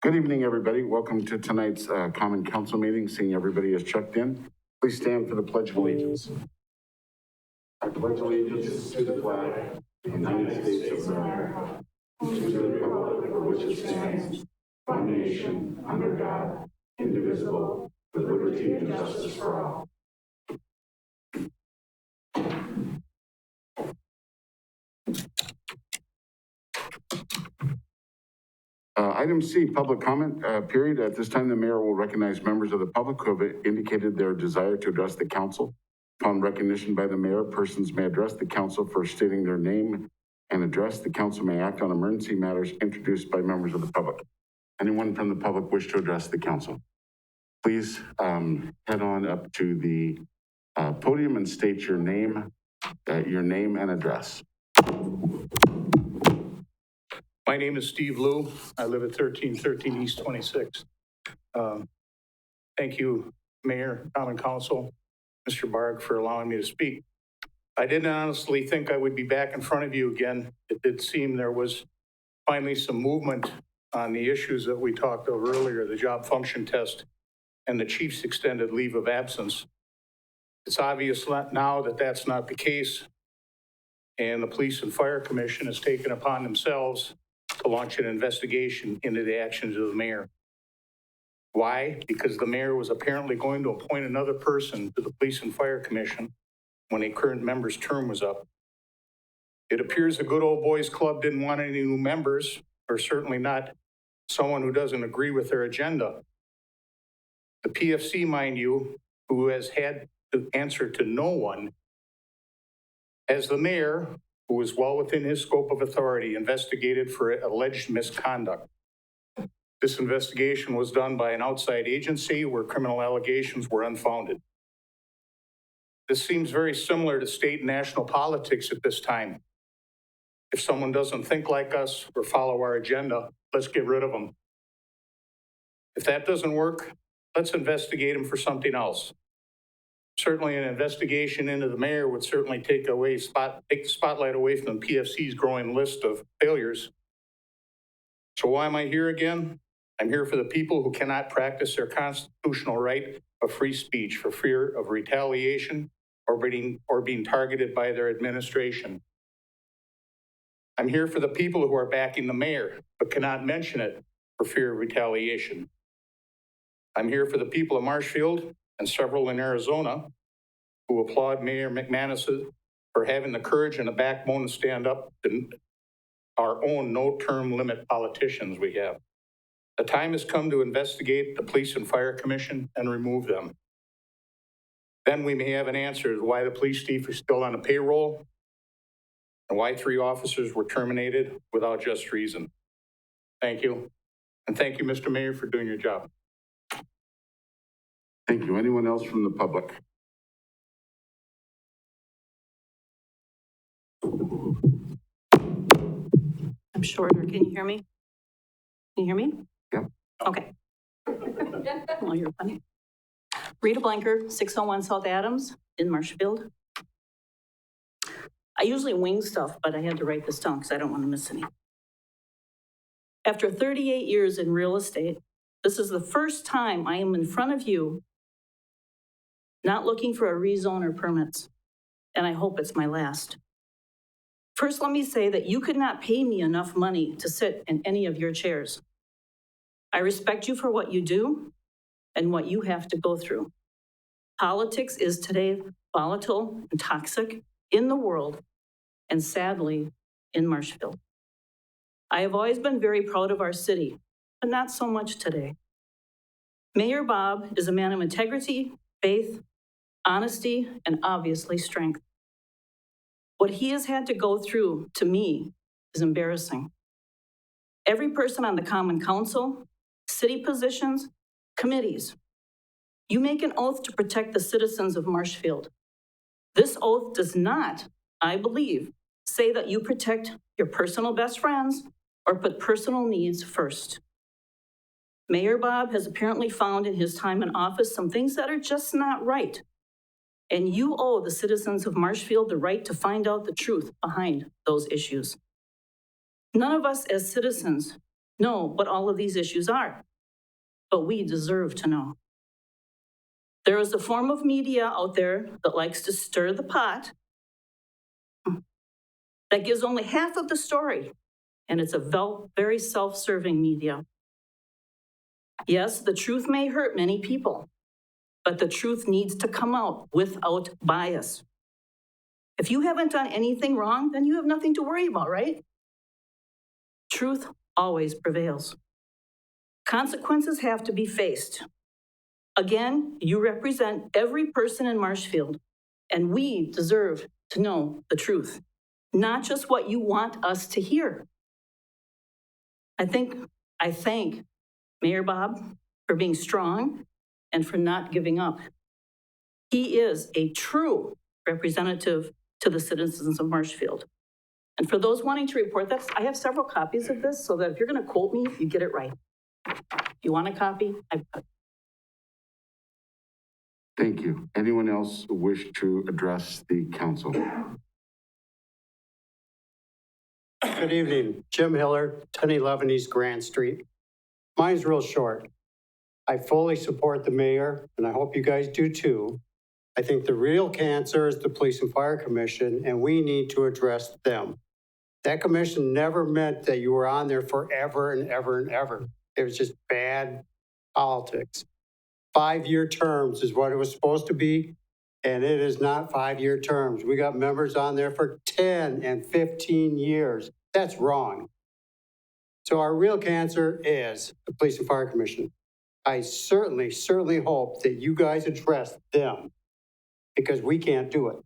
Good evening, everybody. Welcome to tonight's Common Council meeting. Seeing everybody is checked in. Please stand for the Pledge of Allegiance. I pledge allegiance to the flag of the United States of America, and to the republic for which it stands, one nation, under God, indivisible, with liberty and justice for all. Item C, public comment period. At this time, the mayor will recognize members of the public who have indicated their desire to address the council. Upon recognition by the mayor, persons may address the council for stating their name and address. The council may act on emergency matters introduced by members of the public. Anyone from the public wish to address the council? Please head on up to the podium and state your name and address. My name is Steve Liu. I live at 1313 East 26th. Thank you, Mayor, Common Council, Mr. Barg, for allowing me to speak. I didn't honestly think I would be back in front of you again. It did seem there was finally some movement on the issues that we talked of earlier, the job function test and the chief's extended leave of absence. It's obvious now that that's not the case, and the Police and Fire Commission has taken upon themselves to launch an investigation into the actions of the mayor. Why? Because the mayor was apparently going to appoint another person to the Police and Fire Commission when a current member's term was up. It appears the good old boys club didn't want any new members, or certainly not someone who doesn't agree with their agenda. The PFC, mind you, who has had to answer to no one, as the mayor, who was well within his scope of authority, investigated for alleged misconduct. This investigation was done by an outside agency where criminal allegations were unfounded. This seems very similar to state and national politics at this time. If someone doesn't think like us or follow our agenda, let's get rid of them. If that doesn't work, let's investigate them for something else. Certainly an investigation into the mayor would certainly take the spotlight away from the PFC's growing list of failures. So why am I here again? I'm here for the people who cannot practice their constitutional right of free speech for fear of retaliation or being targeted by their administration. I'm here for the people who are backing the mayor but cannot mention it for fear of retaliation. I'm here for the people of Marshfield and several in Arizona who applaud Mayor McManus for having the courage and the backbone to stand up to our own no-term limit politicians we have. The time has come to investigate the Police and Fire Commission and remove them. Then we may have an answer to why the police chief is still on a payroll and why 3 officers were terminated without just reason. Thank you. And thank you, Mr. Mayor, for doing your job. Thank you. Anyone else from the public? I'm shorter. Can you hear me? Can you hear me? Yeah. Okay. Well, you're funny. Rita Blanker, 601 South Adams in Marshfield. I usually wing stuff, but I had to write this down because I don't want to miss any. After 38 years in real estate, this is the first time I am in front of you not looking for a rezone or permits, and I hope it's my last. First, let me say that you could not pay me enough money to sit in any of your chairs. I respect you for what you do and what you have to go through. Politics is today volatile and toxic in the world, and sadly, in Marshfield. I have always been very proud of our city, but not so much today. Mayor Bob is a man of integrity, faith, honesty, and obviously strength. What he has had to go through, to me, is embarrassing. Every person on the Common Council, city positions, committees, you make an oath to protect the citizens of Marshfield. This oath does not, I believe, say that you protect your personal best friends or put personal needs first. Mayor Bob has apparently found in his time in office some things that are just not right. And you owe the citizens of Marshfield the right to find out the truth behind those issues. None of us as citizens know what all of these issues are, but we deserve to know. There is a form of media out there that likes to stir the pot, that gives only half of the story, and it's a very self-serving media. Yes, the truth may hurt many people, but the truth needs to come out without bias. If you haven't done anything wrong, then you have nothing to worry about, right? Truth always prevails. Consequences have to be faced. Again, you represent every person in Marshfield, and we deserve to know the truth, not just what you want us to hear. I thank Mayor Bob for being strong and for not giving up. He is a true representative to the citizens of Marshfield. And for those wanting to report that, I have several copies of this so that if you're going to quote me, you get it right. If you want a copy, I've got it. Thank you. Anyone else wish to address the council? Good evening, Jim Hiller, 1011 East Grant Street. Mine's real short. I fully support the mayor, and I hope you guys do too. I think the real cancer is the Police and Fire Commission, and we need to address them. That commission never meant that you were on there forever and ever and ever. It was just bad politics. 5-year terms is what it was supposed to be, and it is not 5-year terms. We got members on there for 10 and 15 years. That's wrong. So our real cancer is the Police and Fire Commission. I certainly hope that you guys address them because we can't do it.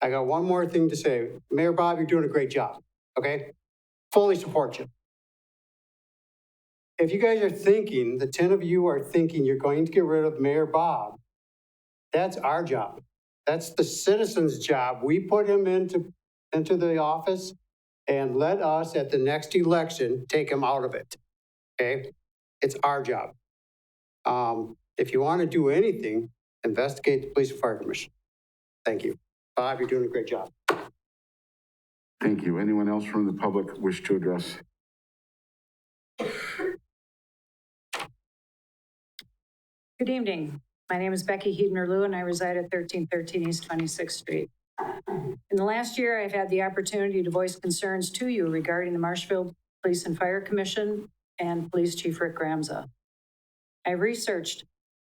I got one more thing to say. Mayor Bob, you're doing a great job, okay? Fully support you. If you guys are thinking, the 10 of you are thinking you're going to get rid of Mayor Bob, that's our job. That's the citizens' job. We put him into the office and let us at the next election take him out of it, okay? It's our job. If you want to do anything, investigate the Police and Fire Commission. Thank you. Bob, you're doing a great job. Thank you. Anyone else from the public wish to address? Good evening. My name is Becky Heidner-Lew, and I reside at 1313 East 26th Street. In the last year, I've had the opportunity to voice concerns to you regarding the Marshfield Police and Fire Commission and Police Chief Rick Gramza. I researched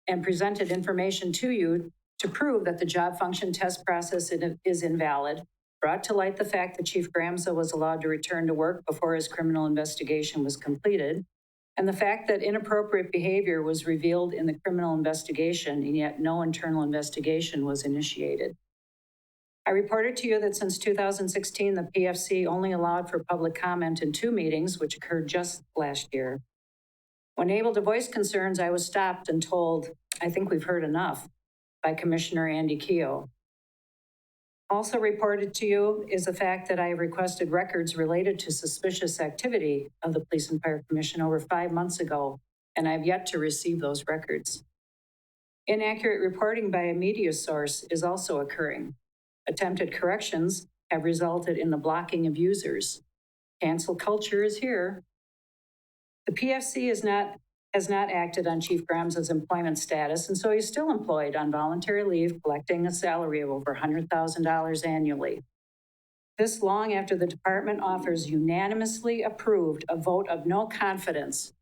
and presented information to you to prove that the job function test process is invalid, brought to light the fact that Chief Gramza was allowed to return to work before his criminal investigation was completed, and the fact that inappropriate behavior was revealed in the criminal investigation, and yet no internal investigation was initiated. I reported to you that since 2016, the PFC only allowed for public comment in 2 meetings, which occurred just last year. When able to voice concerns, I was stopped and told, "I think we've heard enough," by Commissioner Andy Keogh. Also reported to you is the fact that I requested records related to suspicious activity of the Police and Fire Commission over 5 months ago, and I've yet to receive those records. Inaccurate reporting by a media source is also occurring. Attempted corrections have resulted in the blocking of users. Cancel culture is here. The PFC has not acted on Chief Gramza's employment status, and so he's still employed on voluntary leave, collecting a salary of over $100,000 annually. This long after the department offers unanimously approved a vote of no confidence,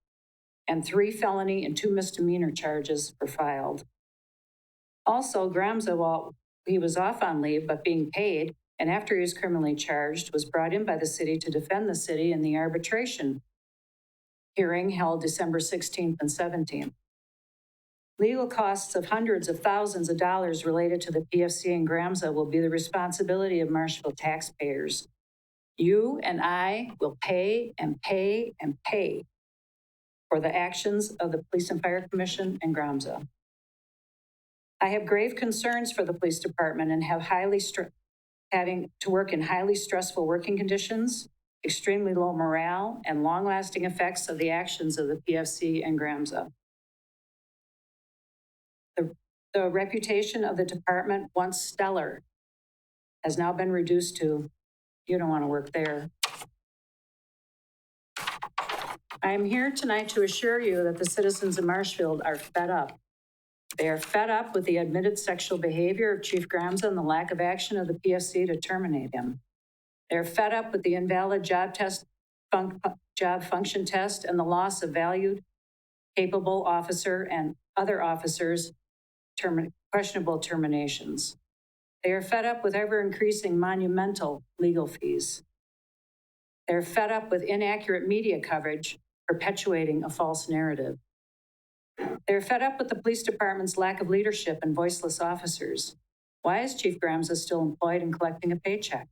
and 3 felony and 2 misdemeanor charges were filed. Also, Gramza, while he was off on leave but being paid, and after he was criminally charged, was brought in by the city to defend the city in the arbitration hearing held December 16th and 17th. Legal costs of hundreds of thousands of dollars related to the PFC and Gramza will be the responsibility of Marshfield taxpayers. You and I will pay and pay and pay for the actions of the Police and Fire Commission and Gramza. I have grave concerns for the police department and have having to work in highly stressful working conditions, extremely low morale, and long-lasting effects of the actions of the PFC and Gramza. The reputation of the department, once stellar, has now been reduced to, you don't want to work there. I am here tonight to assure you that the citizens of Marshfield are fed up. They are fed up with the admitted sexual behavior of Chief Gramza and the lack of action of the PFC to terminate him. They're fed up with the invalid job function test and the loss of valued, capable officer and other officers' questionable terminations. They are fed up with ever-increasing monumental legal fees. They're fed up with inaccurate media coverage perpetuating a false narrative. They're fed up with the police department's lack of leadership and voiceless officers. Why is Chief Gramza still employed and collecting a paycheck?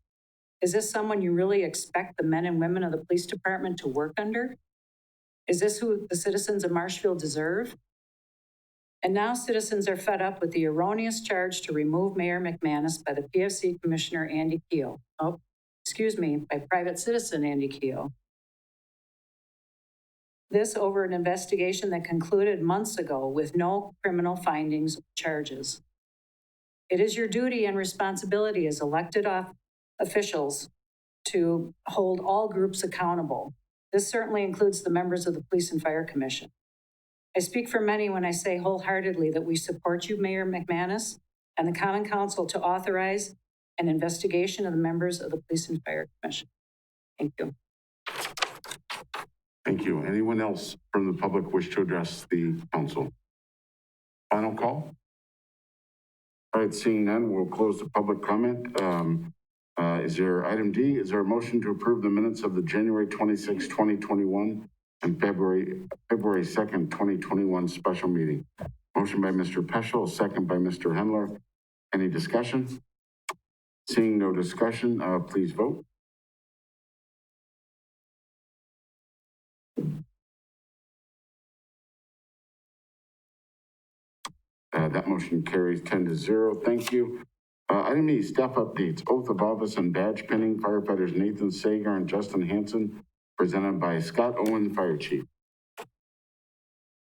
Is this someone you really expect the men and women of the police department to work under? Is this who the citizens of Marshfield deserve? And now citizens are fed up with the erroneous charge to remove Mayor McManus by the PFC Commissioner Andy Keogh. By private citizen Andy Keogh. This over an investigation that concluded months ago with no criminal findings or charges. It is your duty and responsibility as elected officials to hold all groups accountable. This certainly includes the members of the Police and Fire Commission. I speak for many when I say wholeheartedly that we support you, Mayor McManus, and the Common Council to authorize an investigation of the members of the Police and Fire Commission. Thank you. Thank you. Anyone else from the public wish to address the council? Final call? All right, seeing none, we'll close the public comment. Is there item D? Is there a motion to approve the minutes of the January 26, 2021 and February 2nd, 2021 special meeting? Motion by Mr. Peschel, second by Mr. Hendler. Any discussion? Seeing no discussion, please vote. That motion carries 10-0. Thank you. Item E, staff updates, oath of office and badge pinning, firefighters Nathan Sager and Justin Hansen, presented by Scott Owen, Fire Chief.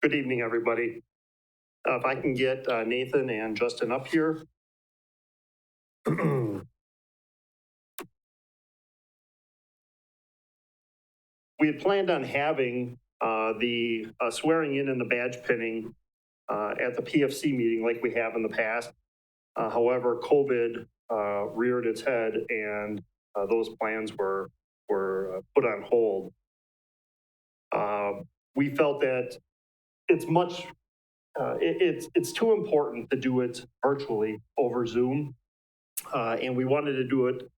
Good evening, everybody. If I can get Nathan and Justin up here. We had planned on having the swearing in and the badge pinning at the PFC meeting like we have in the past. However, COVID reared its head and those plans were put on hold. We felt that it's too important to do it virtually over Zoom. And we wanted to do it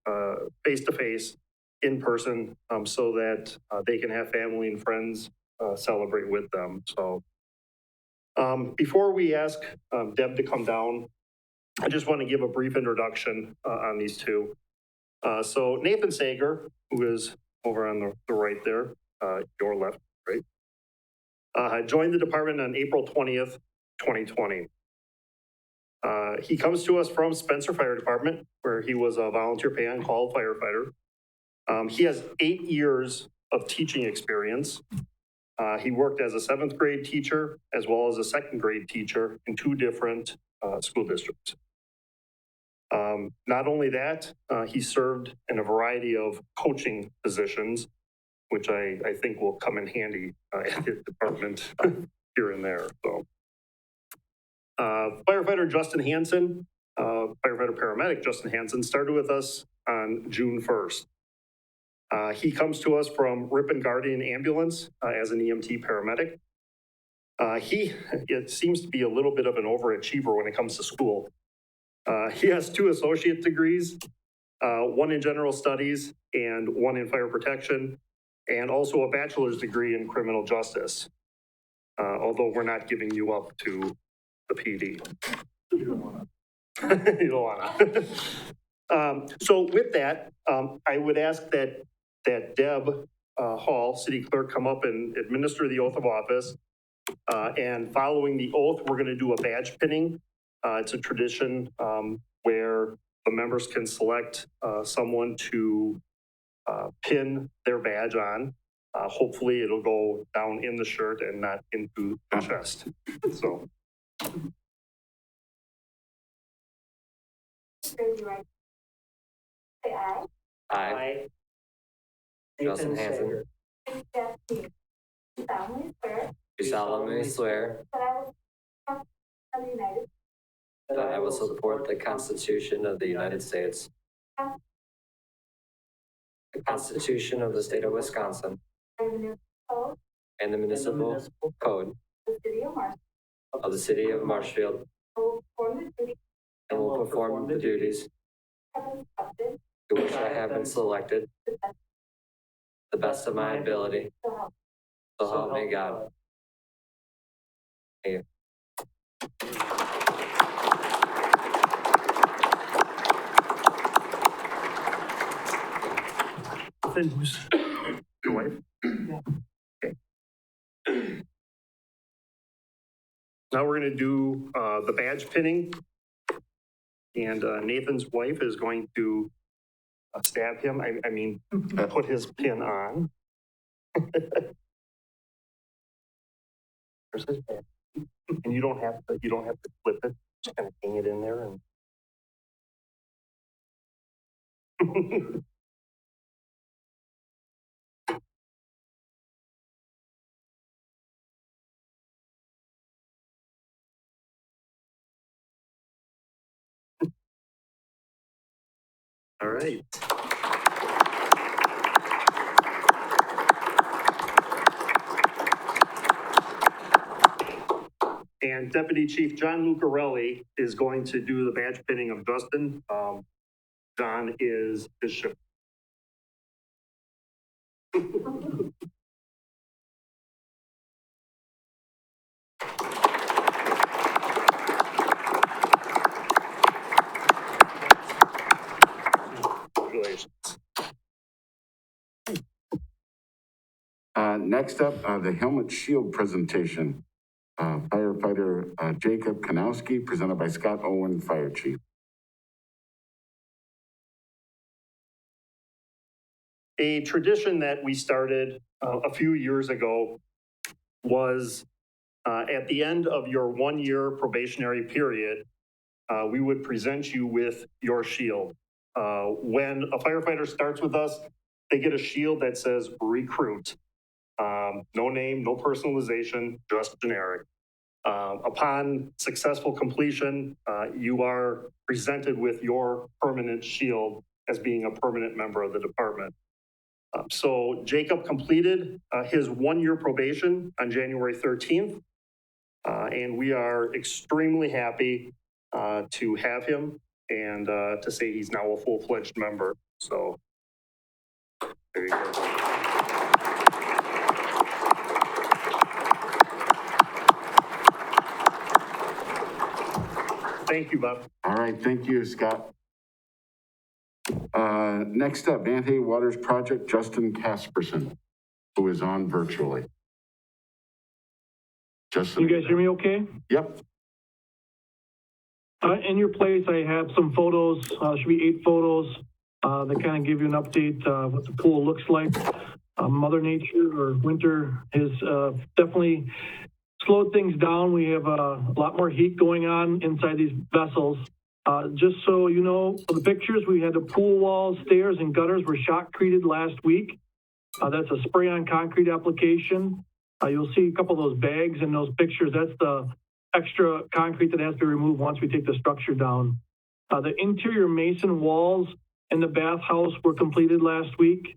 face-to-face in person so that they can have family and friends celebrate with them. So before we ask Deb to come down, I just want to give a brief introduction on these two. So Nathan Sager, who is over on the right there, your left, right, joined the department on April 20th, 2020. He comes to us from Spencer Fire Department, where he was a volunteer pay-on-call firefighter. He has 8 years of teaching experience. He worked as a 7th grade teacher as well as a 2nd grade teacher in 2 different school districts. Not only that, he served in a variety of coaching positions, which I think will come in handy at the department here and there. So, firefighter Justin Hansen, firefighter paramedic Justin Hansen started with us on June 1st. He comes to us from Ripon Guardian Ambulance as an EMT paramedic. It seems to be a little bit of an overachiever when it comes to school. He has 2 associate degrees, 1 in general studies and 1 in fire protection, and also a bachelor's degree in criminal justice. Although we're not giving you up to the PD. You don't wanna. You don't wanna. So with that, I would ask that Deb Hall, city clerk, come up and administer the oath of office. And following the oath, we're going to do a badge pinning. It's a tradition where the members can select someone to pin their badge on. Hopefully it'll go down in the shirt and not into the chest. So. I, Justin Hansen, do solemnly swear that I will support the Constitution of the United States, the Constitution of the State of Wisconsin, and the municipal code of the City of Marshfield, and will perform the duties to which I have been selected to the best of my ability. So help me God. Thank you. Then who's your wife? Okay. Now we're going to do the badge pinning. And Nathan's wife is going to stab him. I mean, put his pin on. There's his badge. And you don't have to flip it. Just kind of hang it in there and. All right. And Deputy Chief John Lucarelli is going to do the badge pinning of Dustin. John is his ship. Congratulations. Next up, the helmet shield presentation. Firefighter Jacob Kanowski, presented by Scott Owen, Fire Chief. A tradition that we started a few years ago was at the end of your 1-year probationary period, we would present you with your shield. When a firefighter starts with us, they get a shield that says recruit. No name, no personalization, just generic. Upon successful completion, you are presented with your permanent shield as being a permanent member of the department. So Jacob completed his 1-year probation on January 13th, and we are extremely happy to have him and to say he's now a full-fledged member. So there you go. Thank you, Bob. All right, thank you, Scott. Next up, Van Waters Project, Justin Casperson, who is on virtually. Justin. You guys hear me okay? Yep. In your place, I have some photos, should be 8 photos that kind of give you an update what the pool looks like. Mother Nature or winter has definitely slowed things down. We have a lot more heat going on inside these vessels. Just so you know, for the pictures, we had the pool walls, stairs, and gutters were shotcreted last week. That's a spray-on concrete application. You'll see a couple of those bags in those pictures. That's the extra concrete that has to be removed once we take the structure down. The interior mason walls in the bathhouse were completed last week.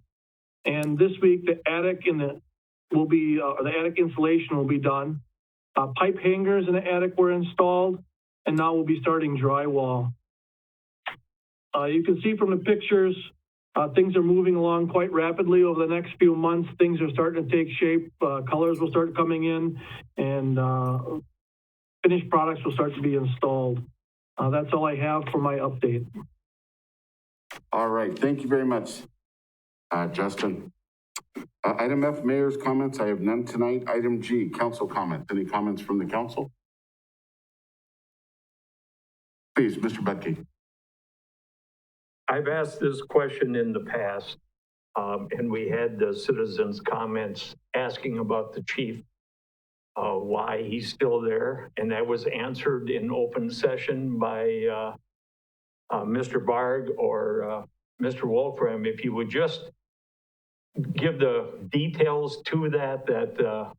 And this week, the attic the attic insulation will be done. Pipe hangers in the attic were installed, and now we'll be starting drywall. You can see from the pictures, things are moving along quite rapidly over the next few months. Things are starting to take shape. Colors will start coming in, and finished products will start to be installed. That's all I have for my update. All right, thank you very much, Justin. Item F, Mayor's comments. I have none tonight. Item G, Council comments. Any comments from the council? Please, Mr. Butke. I've asked this question in the past, and we had the citizens' comments asking about the chief, why he's still there, and that was answered in open session by Mr. Barg or Mr. Wolfram. If you would just give the details to that,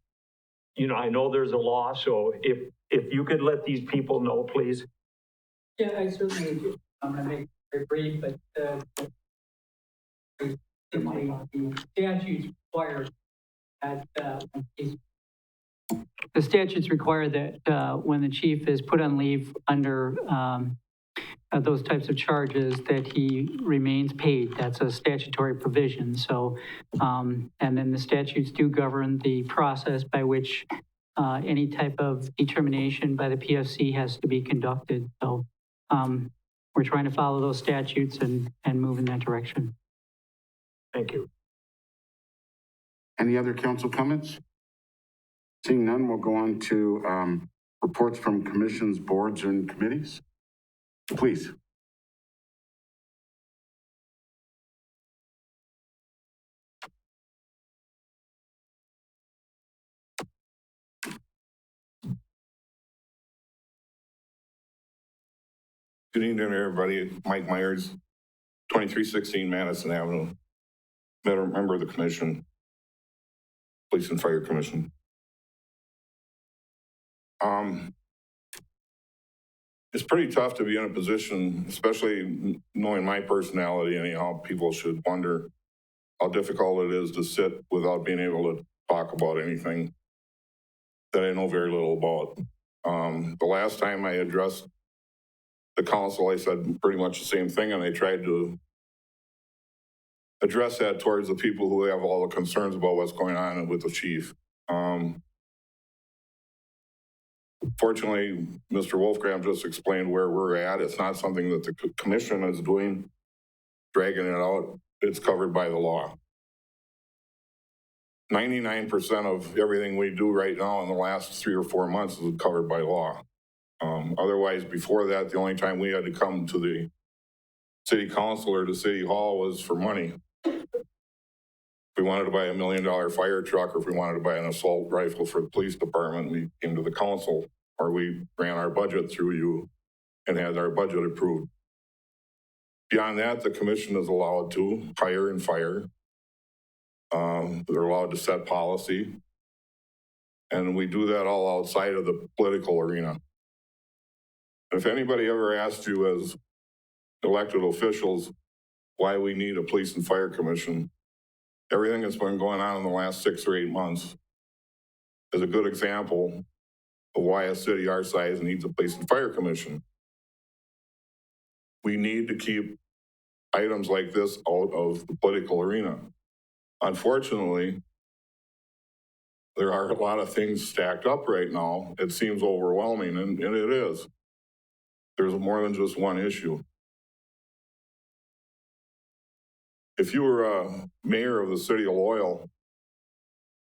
you know, I know there's a law, so if you could let these people know, please. Yeah, I certainly would. I'm gonna make it very brief, but, the statutes require that, the statutes require that, when the chief is put on leave under, those types of charges, that he remains paid. That's a statutory provision. So, and then the statutes do govern the process by which any type of determination by the PFC has to be conducted. So we're trying to follow those statutes and move in that direction. Thank you. Any other council comments? Seeing none, we'll go on to reports from commissions, boards, and committees. Please. Good evening, everybody. Mike Myers, 2316 Madison Avenue. Member of the commission, Police and Fire Commission. It's pretty tough to be in a position, especially knowing my personality, anyhow. People should wonder how difficult it is to sit without being able to talk about anything that I know very little about. The last time I addressed the council, I said pretty much the same thing, and I tried to address that towards the people who have all the concerns about what's going on with the chief. Fortunately, Mr. Wolfgram just explained where we're at. It's not something that the commission is doing, dragging it out. It's covered by the law. 99% of everything we do right now in the last 3 or 4 months is covered by law. Otherwise, before that, the only time we had to come to the city council or to city hall was for money. If we wanted to buy $1 million fire truck, or if we wanted to buy an assault rifle for the police department, we came to the council, or we ran our budget through you and had our budget approved. Beyond that, the commission is allowed to hire and fire. They're allowed to set policy. And we do that all outside of the political arena. If anybody ever asked you as elected officials why we need a police and fire commission, everything that's been going on in the last 6 or 8 months is a good example of why a city our size needs a police and fire commission. We need to keep items like this out of the political arena. Unfortunately, there are a lot of things stacked up right now. It seems overwhelming, and it is. There's more than just one issue. If you were a mayor of the city of Loyal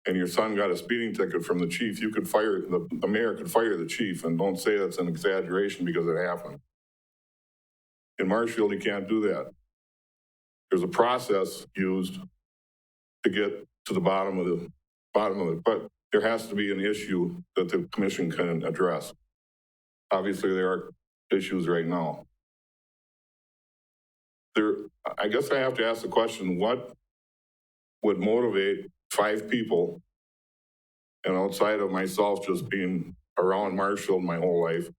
and your son got a speeding ticket from the chief, you could fire, the mayor could fire the chief, and don't say that's an exaggeration because it happened. In Marshfield, you can't do that. There's a process used to get to the bottom of it, but there has to be an issue that the commission can address. Obviously, there are issues right now. I guess I have to ask the question, what would motivate 5 people, and outside of myself just being around Marshfield my whole life,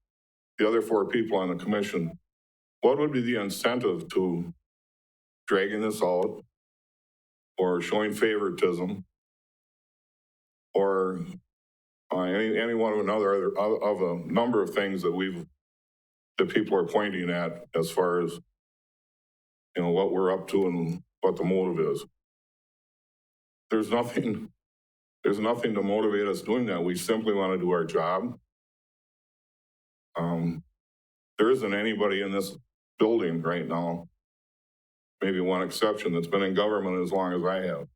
the other 4 people on the commission, what would be the incentive to dragging this out or showing favoritism or any one of a number of things that people are pointing at as far as, you know, what we're up to and what the motive is. There's nothing to motivate us doing that. We simply want to do our job. There isn't anybody in this building right now, maybe one exception, that's been in government as long as I have.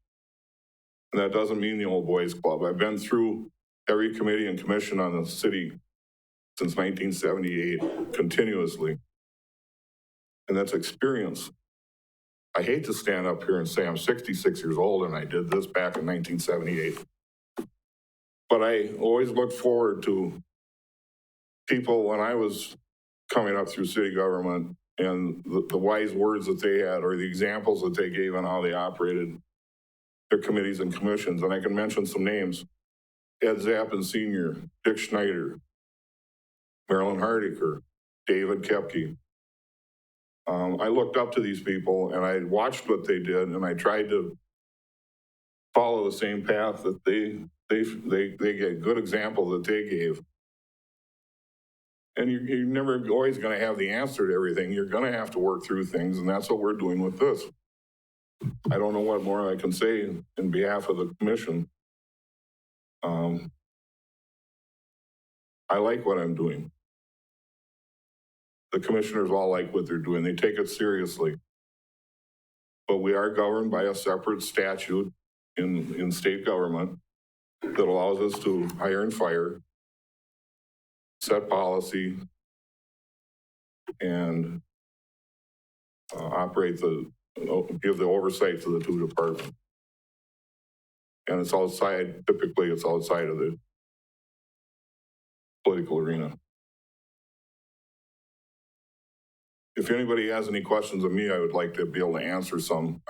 And that doesn't mean the old boys club. I've been through every committee and commission on the city since 1978, continuously. And that's experience. I hate to stand up here and say I'm 66 years old and I did this back in 1978. But I always look forward to people when I was coming up through city government and the wise words that they had or the examples that they gave on how they operated. their committees and commissions, and I can mention some names. Ed Zappin Sr., Dick Schneider, Marilyn Hardiker, David Kepke. I looked up to these people and I watched what they did, and I tried to follow the same path that they get good example that they gave. And you're never always going to have the answer to everything. You're going to have to work through things, and that's what we're doing with this. I don't know what more I can say in behalf of the commission. I like what I'm doing. The commissioners all like what they're doing. They take it seriously. But we are governed by a separate statute in state government that allows us to hire and fire, set policy, and give the oversight to the two departments. And it's outside, typically it's outside of the political arena. If anybody has any questions of me, I would like to be able to answer some.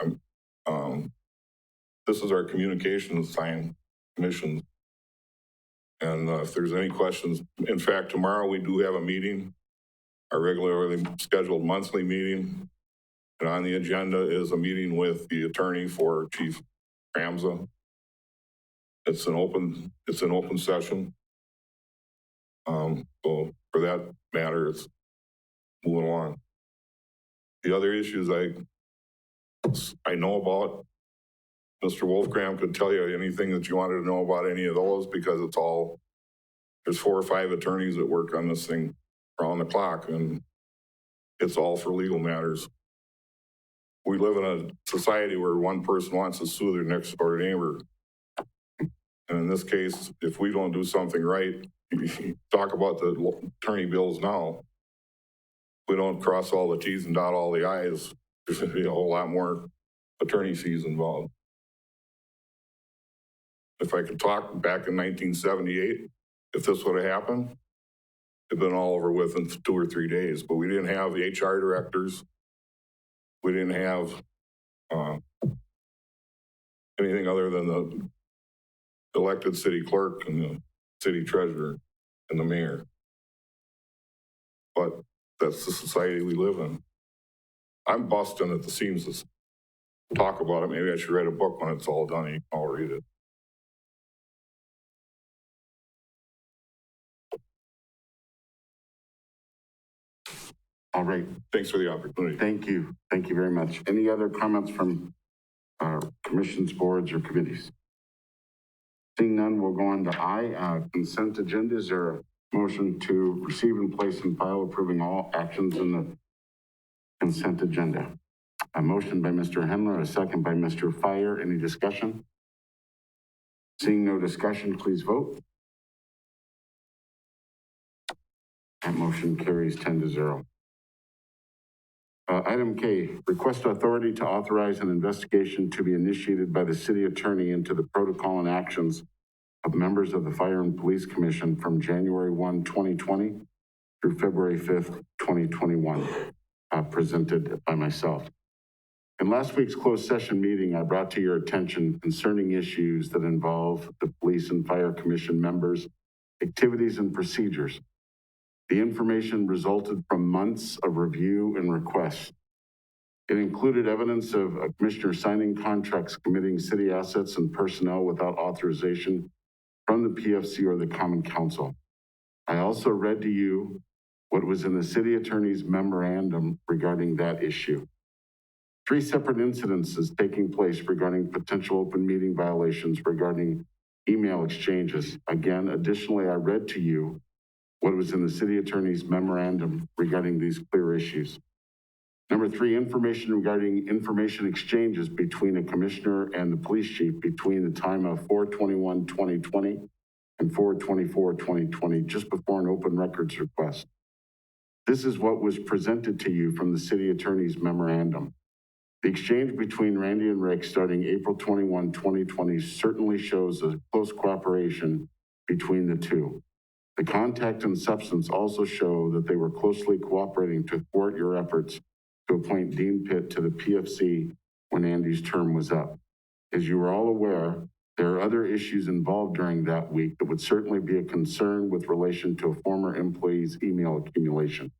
This is our communications time, commission. And if there's any questions, in fact, tomorrow we do have a meeting, our regularly scheduled monthly meeting. And on the agenda is a meeting with the attorney for Chief Ramza. It's an open session. So for that matter, it's moving along. The other issues I know about, Mr. Wolfgram could tell you anything that you wanted to know about any of those, because there's 4 or 5 attorneys that work on this thing around the clock, and it's all for legal matters. We live in a society where one person wants to sue their next door neighbor. And in this case, if we don't do something right, talk about the attorney bills now. We don't cross all the T's and dot all the I's, there's going to be a whole lot more attorney fees involved. If I could talk back in 1978, if this would have happened, it'd been all over with in 2 or 3 days. But we didn't have the HR directors. We didn't have anything other than the elected city clerk and the city treasurer and the mayor. But that's the society we live in. I'm busting at the seams to talk about it. Maybe I should write a book when it's all done and you can all read it. All right. Thanks for the opportunity. Thank you. Thank you very much. Any other comments from commissions, boards, or committees? Seeing none, we'll go on to I. Consent agenda. Is there a motion to receive and place in file approving all actions in the consent agenda? A motion by Mr. Hendler, a second by Mr. Fire. Any discussion? Seeing no discussion, please vote. That motion carries 10-0. Item K, request authority to authorize an investigation to be initiated by the city attorney into the protocol and actions of members of the Fire and Police Commission from January 1, 2020 through February 5th, 2021, presented by myself. In last week's closed session meeting, I brought to your attention concerning issues that involve the Police and Fire Commission members, activities and procedures. The information resulted from months of review and requests. It included evidence of a commissioner signing contracts committing city assets and personnel without authorization from the PFC or the Common Council. I also read to you what was in the city attorney's memorandum regarding that issue. 3 separate incidences taking place regarding potential open meeting violations regarding email exchanges. Again, additionally, I read to you what was in the city attorney's memorandum regarding these clear issues. Number 3, information regarding information exchanges between a commissioner and the police chief between the time of 4/21/2020 and 4/24/2020, just before an open records request. This is what was presented to you from the city attorney's memorandum. The exchange between Randy and Rick starting April 21, 2020 certainly shows a close cooperation between the two. The contact and substance also show that they were closely cooperating to thwart your efforts to appoint Dean Pitt to the PFC when Andy's term was up. As you are all aware, there are other issues involved during that week that would certainly be a concern with relation to a former employee's email accumulation.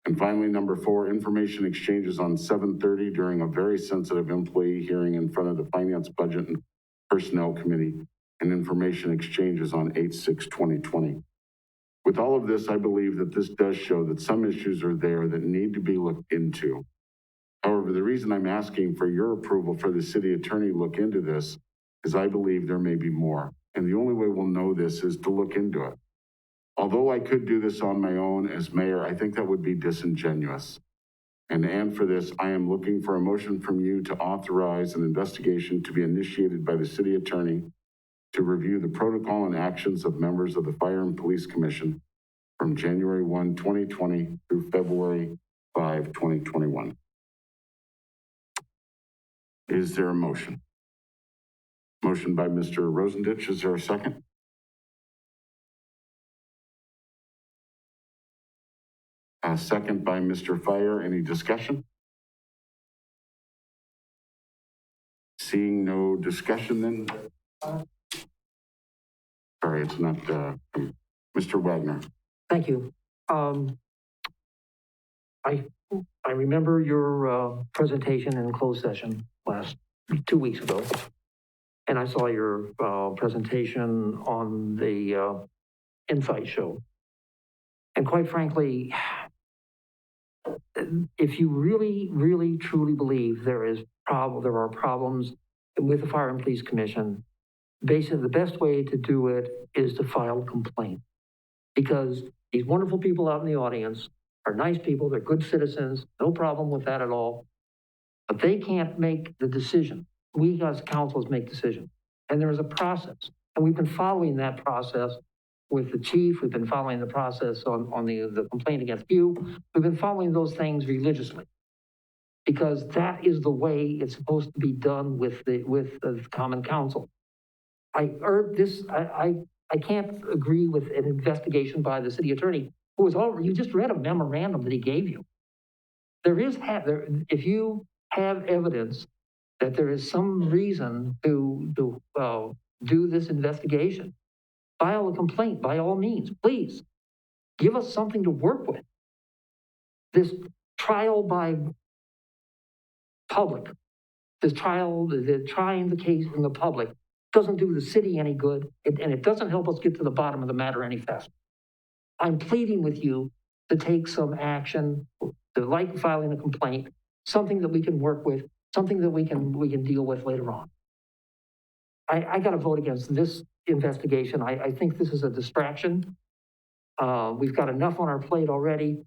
And finally, number 4, information exchanges on 7:30 during a very sensitive employee hearing in front of the Finance, Budget, and Personnel Committee, and information exchanges on 8/6/2020. With all of this, I believe that this does show that some issues are there that need to be looked into. However, the reason I'm asking for your approval for the city attorney to look into this is I believe there may be more. And the only way we'll know this is to look into it. Although I could do this on my own as mayor, I think that would be disingenuous. And for this, I am looking for a motion from you to authorize an investigation to be initiated by the city attorney to review the protocol and actions of members of the Fire and Police Commission from January 1, 2020 through February 5, 2021. Is there a motion? Motion by Mr. Rosendich. Is there a second? A second by Mr. Fire. Any discussion? Seeing no discussion then. Sorry, it's not, Mr. Wagner. Thank you. I remember your presentation in closed session 2 weeks ago, and I saw your presentation on the Insight show. And quite frankly, if you really, really, truly believe there are problems with the Fire and Police Commission, basically the best way to do it is to file a complaint. Because these wonderful people out in the audience are nice people, they're good citizens, no problem with that at all. But they can't make the decision. We as councils make decisions. And there is a process. And we've been following that process with the chief. We've been following the process on the complaint against you. We've been following those things religiously. Because that is the way it's supposed to be done with the common council. I can't agree with an investigation by the city attorney who was already, you just read a memorandum that he gave you. If you have evidence that there is some reason to do this investigation, file a complaint by all means, please. Give us something to work with. This trial by public, the trying the case in the public doesn't do the city any good, and it doesn't help us get to the bottom of the matter any faster. I'm pleading with you to take some action, like filing a complaint, something that we can work with, something that we can deal with later on. I got to vote against this investigation. I think this is a distraction. We've got enough on our plate already,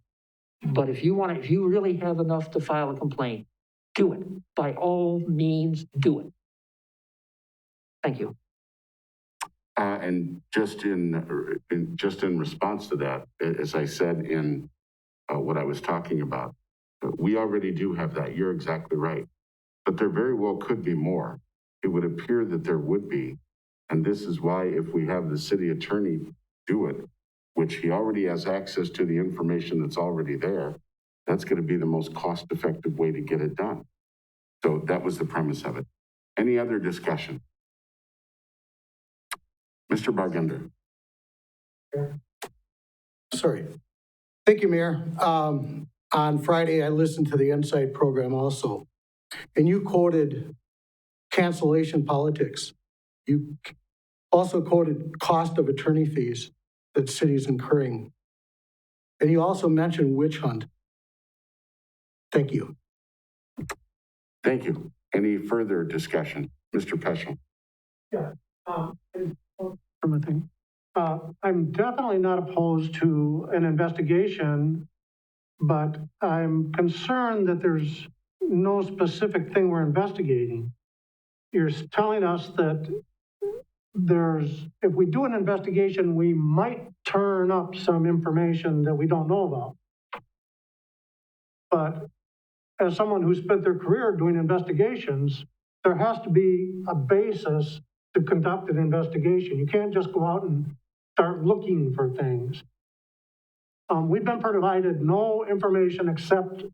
but if you really have enough to file a complaint, do it. By all means, do it. Thank you. And just in response to that, as I said in what I was talking about, we already do have that. You're exactly right. But there very well could be more. It would appear that there would be. And this is why if we have the city attorney do it, which he already has access to the information that's already there, that's going to be the most cost-effective way to get it done. So that was the premise of it. Any other discussion? Mr. Bargender. Sorry. Thank you, Mayor. On Friday, I listened to the Insight program also, and you quoted cancellation politics. You also quoted cost of attorney fees that cities incurring. And you also mentioned witch hunt. Thank you. Thank you. Any further discussion? Mr. Peschel. Yeah. I'm definitely not opposed to an investigation, but I'm concerned that there's no specific thing we're investigating. You're telling us that if we do an investigation, we might turn up some information that we don't know about. But as someone who spent their career doing investigations, there has to be a basis to conduct an investigation. You can't just go out and start looking for things. We've been provided no information except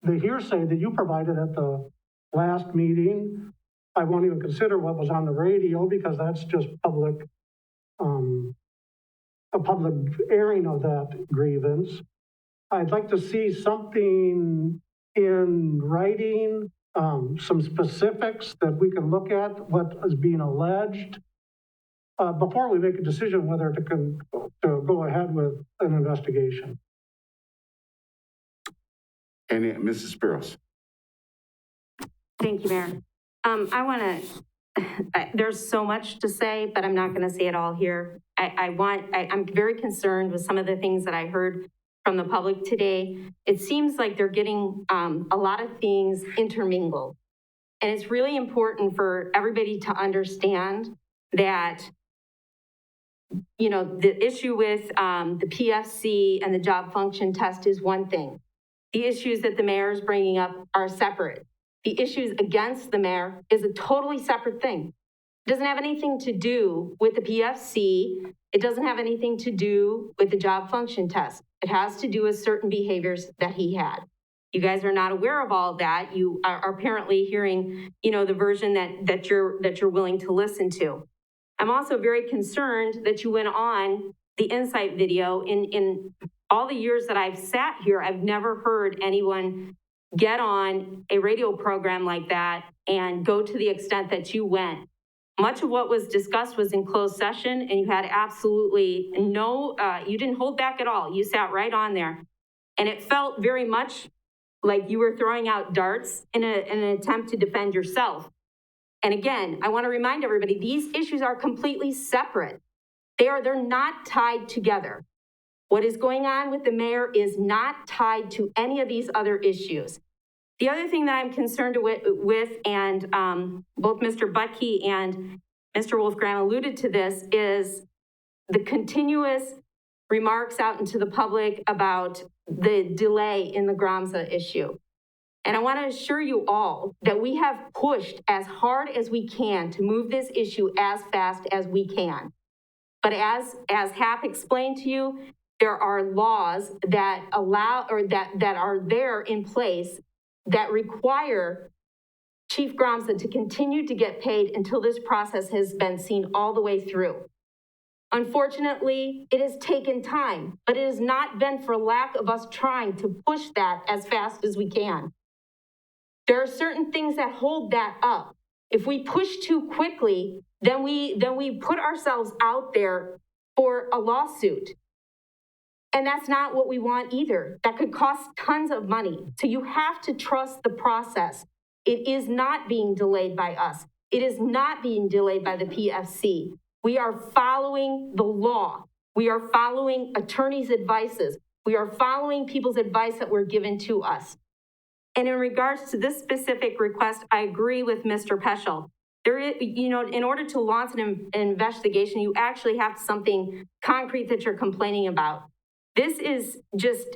the hearsay that you provided at the last meeting I won't even consider what was on the radio because that's just public, a public airing of that grievance. I'd like to see something in writing, some specifics that we can look at what is being alleged before we make a decision whether to go ahead with an investigation. And Mrs. Spiros. Thank you, Mayor. There's so much to say, but I'm not going to say it all here. I'm very concerned with some of the things that I heard from the public today. It seems like they're getting a lot of things intermingled. And it's really important for everybody to understand that, you know, the issue with the PFC and the job function test is one thing. The issues that the mayor is bringing up are separate. The issues against the mayor is a totally separate thing. It doesn't have anything to do with the PFC. It doesn't have anything to do with the job function test. It has to do with certain behaviors that he had. You guys are not aware of all of that. You are apparently hearing, you know, the version that you're willing to listen to. I'm also very concerned that you went on the Insight video. In all the years that I've sat here, I've never heard anyone get on a radio program like that and go to the extent that you went. Much of what was discussed was in closed session, and you had absolutely no, you didn't hold back at all. You sat right on there. And it felt very much like you were throwing out darts in an attempt to defend yourself. And again, I want to remind everybody, these issues are completely separate. They're not tied together. What is going on with the mayor is not tied to any of these other issues. The other thing that I'm concerned with and both Mr. Butke and Mr. Wolfgram alluded to this, is the continuous remarks out into the public about the delay in the Gramsa issue. And I want to assure you all that we have pushed as hard as we can to move this issue as fast as we can. But as Hap explained to you, there are laws that allow, or that are there in place that require Chief Gramsa to continue to get paid until this process has been seen all the way through. Unfortunately, it has taken time, but it has not been for lack of us trying to push that as fast as we can. There are certain things that hold that up. If we push too quickly, then we put ourselves out there for a lawsuit. And that's not what we want either. That could cost tons of money. So you have to trust the process. It is not being delayed by us. It is not being delayed by the PFC. We are following the law. We are following attorneys' advices. We are following people's advice that were given to us. And in regards to this specific request, I agree with Mr. Peschel. There is, you know, in order to launch an investigation, you actually have something concrete that you're complaining about. This is just,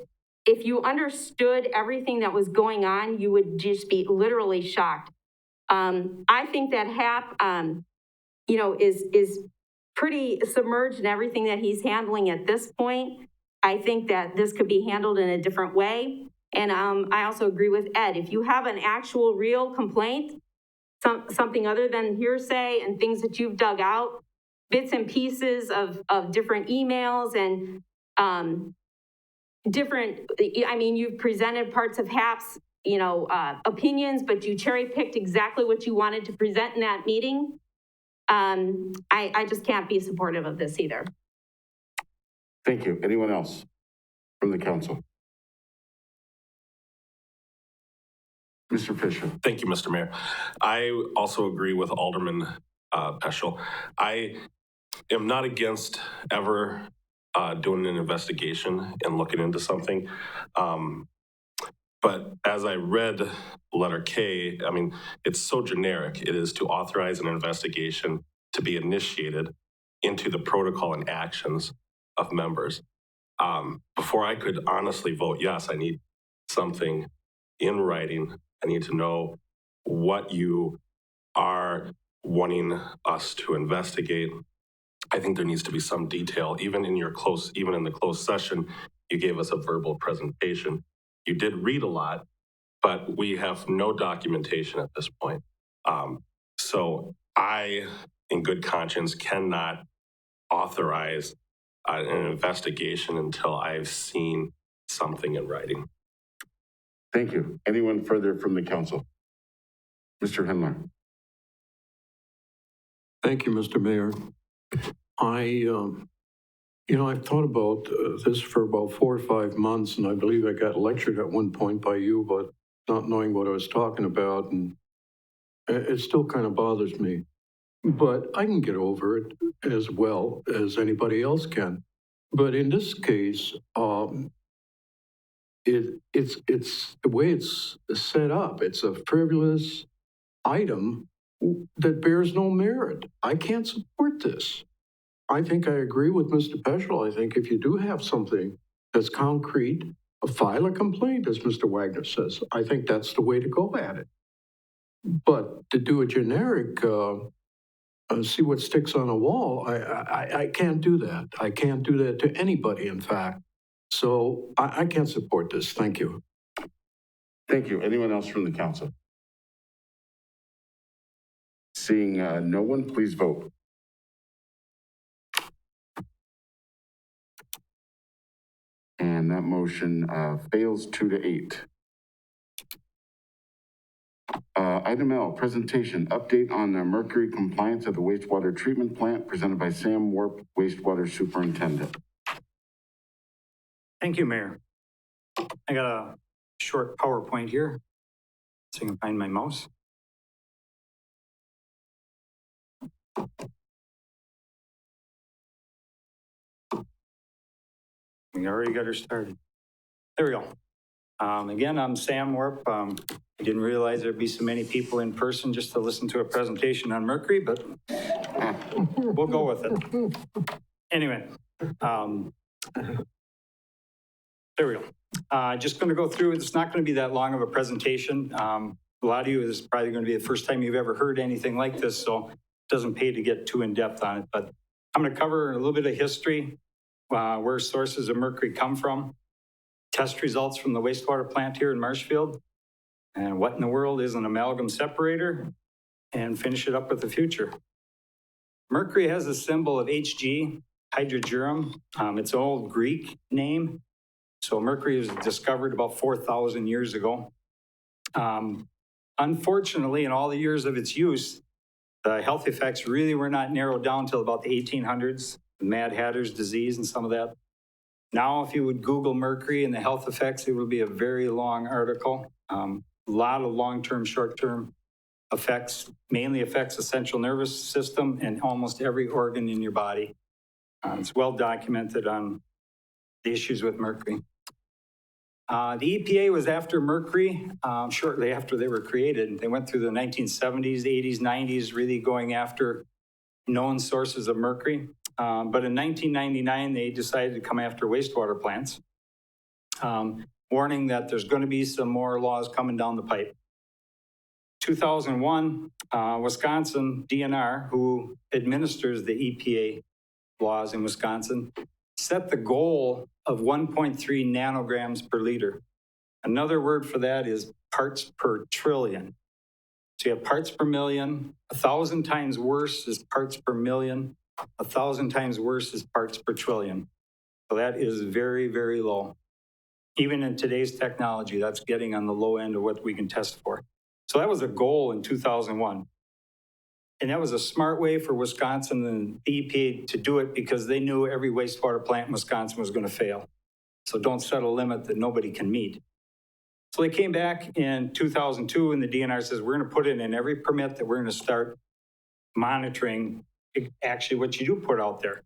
if you understood everything that was going on, you would just be literally shocked. I think that Hap, you know, is pretty submerged in everything that he's handling at this point. I think that this could be handled in a different way. And I also agree with Ed. If you have an actual real complaint, something other than hearsay and things that you've dug out, bits and pieces of different emails and you've presented parts of Hap's, you know, opinions, but you cherry picked exactly what you wanted to present in that meeting. I just can't be supportive of this either. Thank you. Anyone else from the council? Mr. Fisher. Thank you, Mr. Mayor. I also agree with Alderman Peschel. I am not against ever doing an investigation and looking into something. But as I read letter K, I mean, it's so generic. It is to authorize an investigation to be initiated into the protocol and actions of members. Before I could honestly vote yes, I need something in writing. I need to know what you are wanting us to investigate. I think there needs to be some detail, even in the closed session, you gave us a verbal presentation. You did read a lot, but we have no documentation at this point. So I, in good conscience, cannot authorize an investigation until I've seen something in writing. Thank you. Anyone further from the council? Mr. Henler. Thank you, Mr. Mayor. I've thought about this for about 4 or 5 months, and I believe I got lectured at one point by you, but not knowing what I was talking about, and it still kind of bothers me. But I can get over it as well as anybody else can. But in this case, it's the way it's set up. It's a frivolous item that bears no merit. I can't support this. I think I agree with Mr. Peschel. I think if you do have something that's concrete, file a complaint, as Mr. Wagner says. I think that's the way to go at it. But to do a generic, see what sticks on a wall, I can't do that. I can't do that to anybody, in fact. So I can't support this. Thank you. Thank you. Anyone else from the council? Seeing no one, please vote. And that motion fails 2-8. Item L, presentation, update on the mercury compliance of the wastewater treatment plant, presented by Sam Warp, wastewater superintendent. Thank you, Mayor. I got a short PowerPoint here, so I can find my mouse. We already got her started. There we go. Again, I'm Sam Warp. I didn't realize there'd be so many people in person just to listen to a presentation on mercury, but we'll go with it. Anyway, there we go. Just going to go through, it's not going to be that long of a presentation. A lot of you, this is probably going to be the first time you've ever heard anything like this, so it doesn't pay to get too in-depth on it. But I'm going to cover a little bit of history, where sources of mercury come from, test results from the wastewater plant here in Marshfield, and what in the world is an amalgam separator, and finish it up with the future. Mercury has a symbol of Hg, hydrogerum. It's an old Greek name. So mercury was discovered about 4,000 years ago. Unfortunately, in all the years of its use, the health effects really were not narrowed down until about the 1800s, the Mad Hatter's disease and some of that. Now, if you would Google mercury and the health effects, it would be a very long article. A lot of long-term, short-term effects, mainly affects the central nervous system and almost every organ in your body. It's well documented on the issues with mercury. The EPA was after mercury shortly after they were created. They went through the 1970s, 80s, 90s, really going after known sources of mercury. But in 1999, they decided to come after wastewater plants, warning that there's going to be some more laws coming down the pipe. 2001, Wisconsin DNR, who administers the EPA laws in Wisconsin, set the goal of 1.3 nanograms per liter. Another word for that is parts per trillion. So you have parts per million, 1,000 times worse is parts per million, 1,000 times worse is parts per trillion. So that is very, very low. Even in today's technology, that's getting on the low end of what we can test for. So that was a goal in 2001. And that was a smart way for Wisconsin and the EPA to do it because they knew every wastewater plant in Wisconsin was going to fail. So don't set a limit that nobody can meet. So they came back in 2002 and the DNR says, we're going to put it in every permit that we're going to start monitoring actually what you do put out there.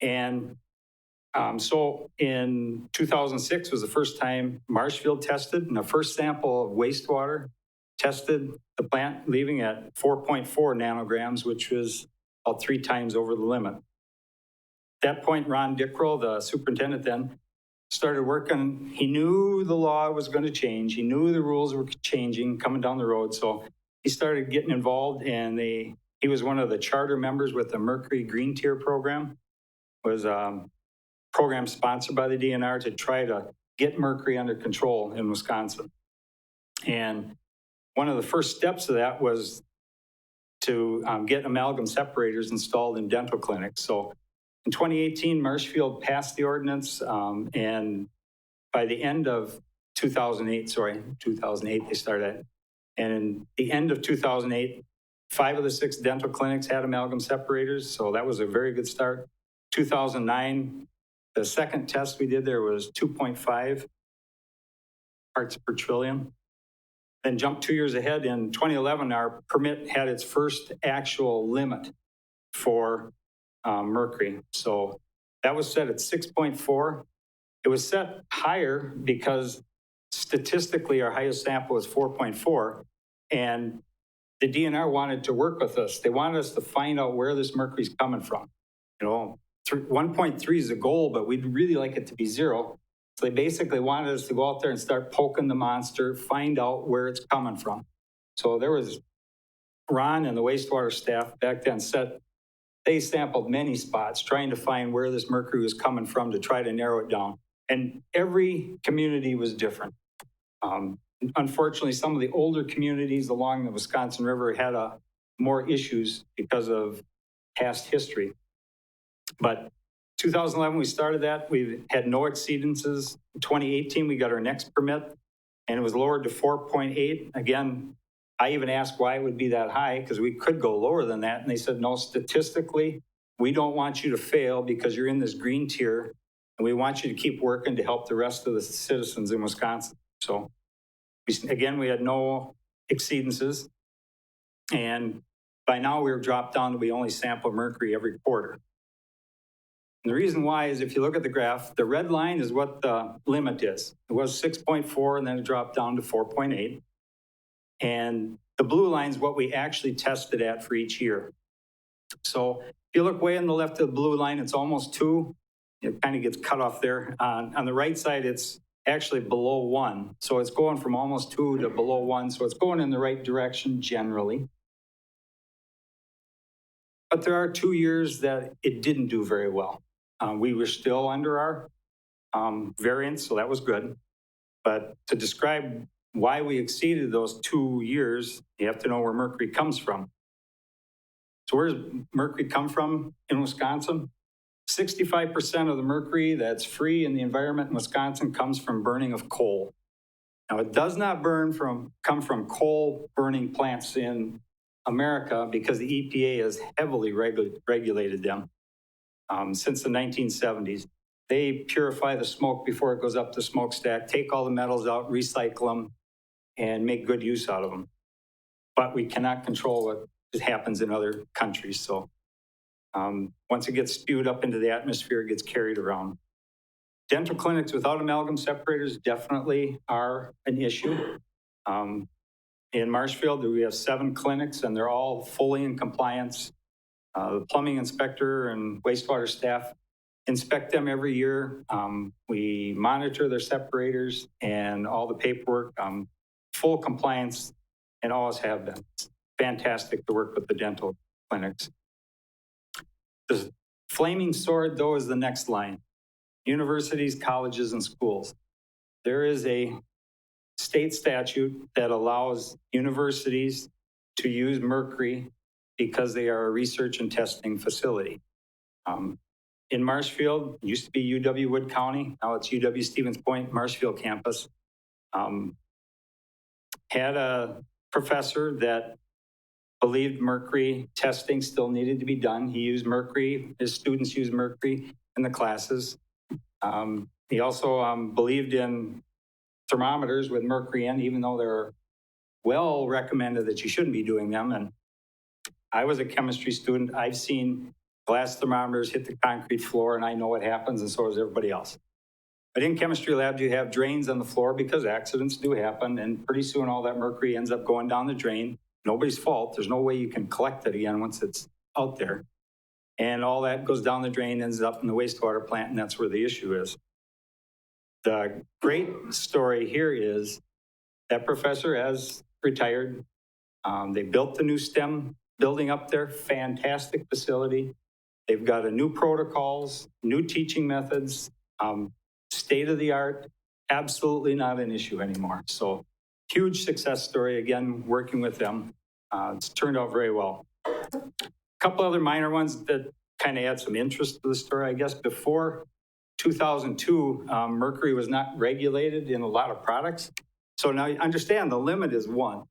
And so in 2006 was the first time Marshfield tested, and the first sample of wastewater tested the plant leaving at 4.4 nanograms, which was about 3 times over the limit. At that point, Ron Dickrell, the superintendent then, started working. He knew the law was going to change. He knew the rules were changing coming down the road. So he started getting involved, and he was one of the charter members with the Mercury Green Tier program. It was a program sponsored by the DNR to try to get mercury under control in Wisconsin. And one of the first steps of that was to get amalgam separators installed in dental clinics. So in 2018, Marshfield passed the ordinance, and by the end of 2008 they started. And in the end of 2008, 5 of the 6 dental clinics had amalgam separators, so that was a very good start. 2009, the second test we did there was 2.5 parts per trillion. Then jumped 2 years ahead. In 2011, our permit had its first actual limit for mercury. So that was set at 6.4. It was set higher because statistically our highest sample was 4.4, and the DNR wanted to work with us. They wanted us to find out where this mercury is coming from. 1.3 is a goal, but we'd really like it to be 0. So they basically wanted us to go out there and start poking the monster, find out where it's coming from. So there was Ron and the wastewater staff back then they sampled many spots trying to find where this mercury was coming from to try to narrow it down. And every community was different. Unfortunately, some of the older communities along the Wisconsin River had more issues because of past history. But 2011, we started that. We've had no exceedances. In 2018, we got our next permit, and it was lowered to 4.8. Again, I even asked why it would be that high, because we could go lower than that. And they said, no, statistically, we don't want you to fail because you're in this green tier, and we want you to keep working to help the rest of the citizens in Wisconsin. So again, we had no exceedances. And by now we're dropped down to we only sample mercury every quarter. And the reason why is if you look at the graph, the red line is what the limit is. It was 6.4 and then it dropped down to 4.8. And the blue line is what we actually tested at for each year. So if you look way on the left of the blue line, it's almost 2. It kind of gets cut off there. On the right side, it's actually below 1. So it's going from almost 2 to below 1. So it's going in the right direction generally. But there are 2 years that it didn't do very well. We were still under our variance, so that was good. But to describe why we exceeded those 2 years, you have to know where mercury comes from. So where does mercury come from in Wisconsin? 65% of the mercury that's free in the environment in Wisconsin comes from burning of coal. Now, it does not come from coal burning plants in America because the EPA has heavily regulated them since the 1970s. They purify the smoke before it goes up the smokestack, take all the metals out, recycle them, and make good use out of them. But we cannot control what happens in other countries. So once it gets spewed up into the atmosphere, it gets carried around. Dental clinics without amalgam separators definitely are an issue. In Marshfield, we have 7 clinics, and they're all fully in compliance. The plumbing inspector and wastewater staff inspect them every year. We monitor their separators and all the paperwork, full compliance, and always have been. It's fantastic to work with the dental clinics. The flaming sword, though, is the next line. Universities, colleges, and schools. There is a state statute that allows universities to use mercury because they are a research and testing facility. In Marshfield, it used to be UW Wood County, now it's UW Stevens Point, Marshfield campus, had a professor that believed mercury testing still needed to be done. He used mercury, his students used mercury in the classes. He also believed in thermometers with mercury in, even though they're well recommended that you shouldn't be doing them. And I was a chemistry student. I've seen glass thermometers hit the concrete floor, and I know what happens, and so does everybody else. But in chemistry labs, you have drains on the floor because accidents do happen, and pretty soon all that mercury ends up going down the drain. Nobody's fault. There's no way you can collect it again once it's out there. And all that goes down the drain, ends up in the wastewater plant, and that's where the issue is. The great story here is that professor has retired. They built the new STEM building up there, fantastic facility. They've got a new protocols, new teaching methods, state of the art, absolutely not an issue anymore. So huge success story, again, working with them. It's turned out very well. Couple other minor ones that kind of add some interest to the story, I guess. Before 2002, mercury was not regulated in a lot of products. So now you understand the limit is 1.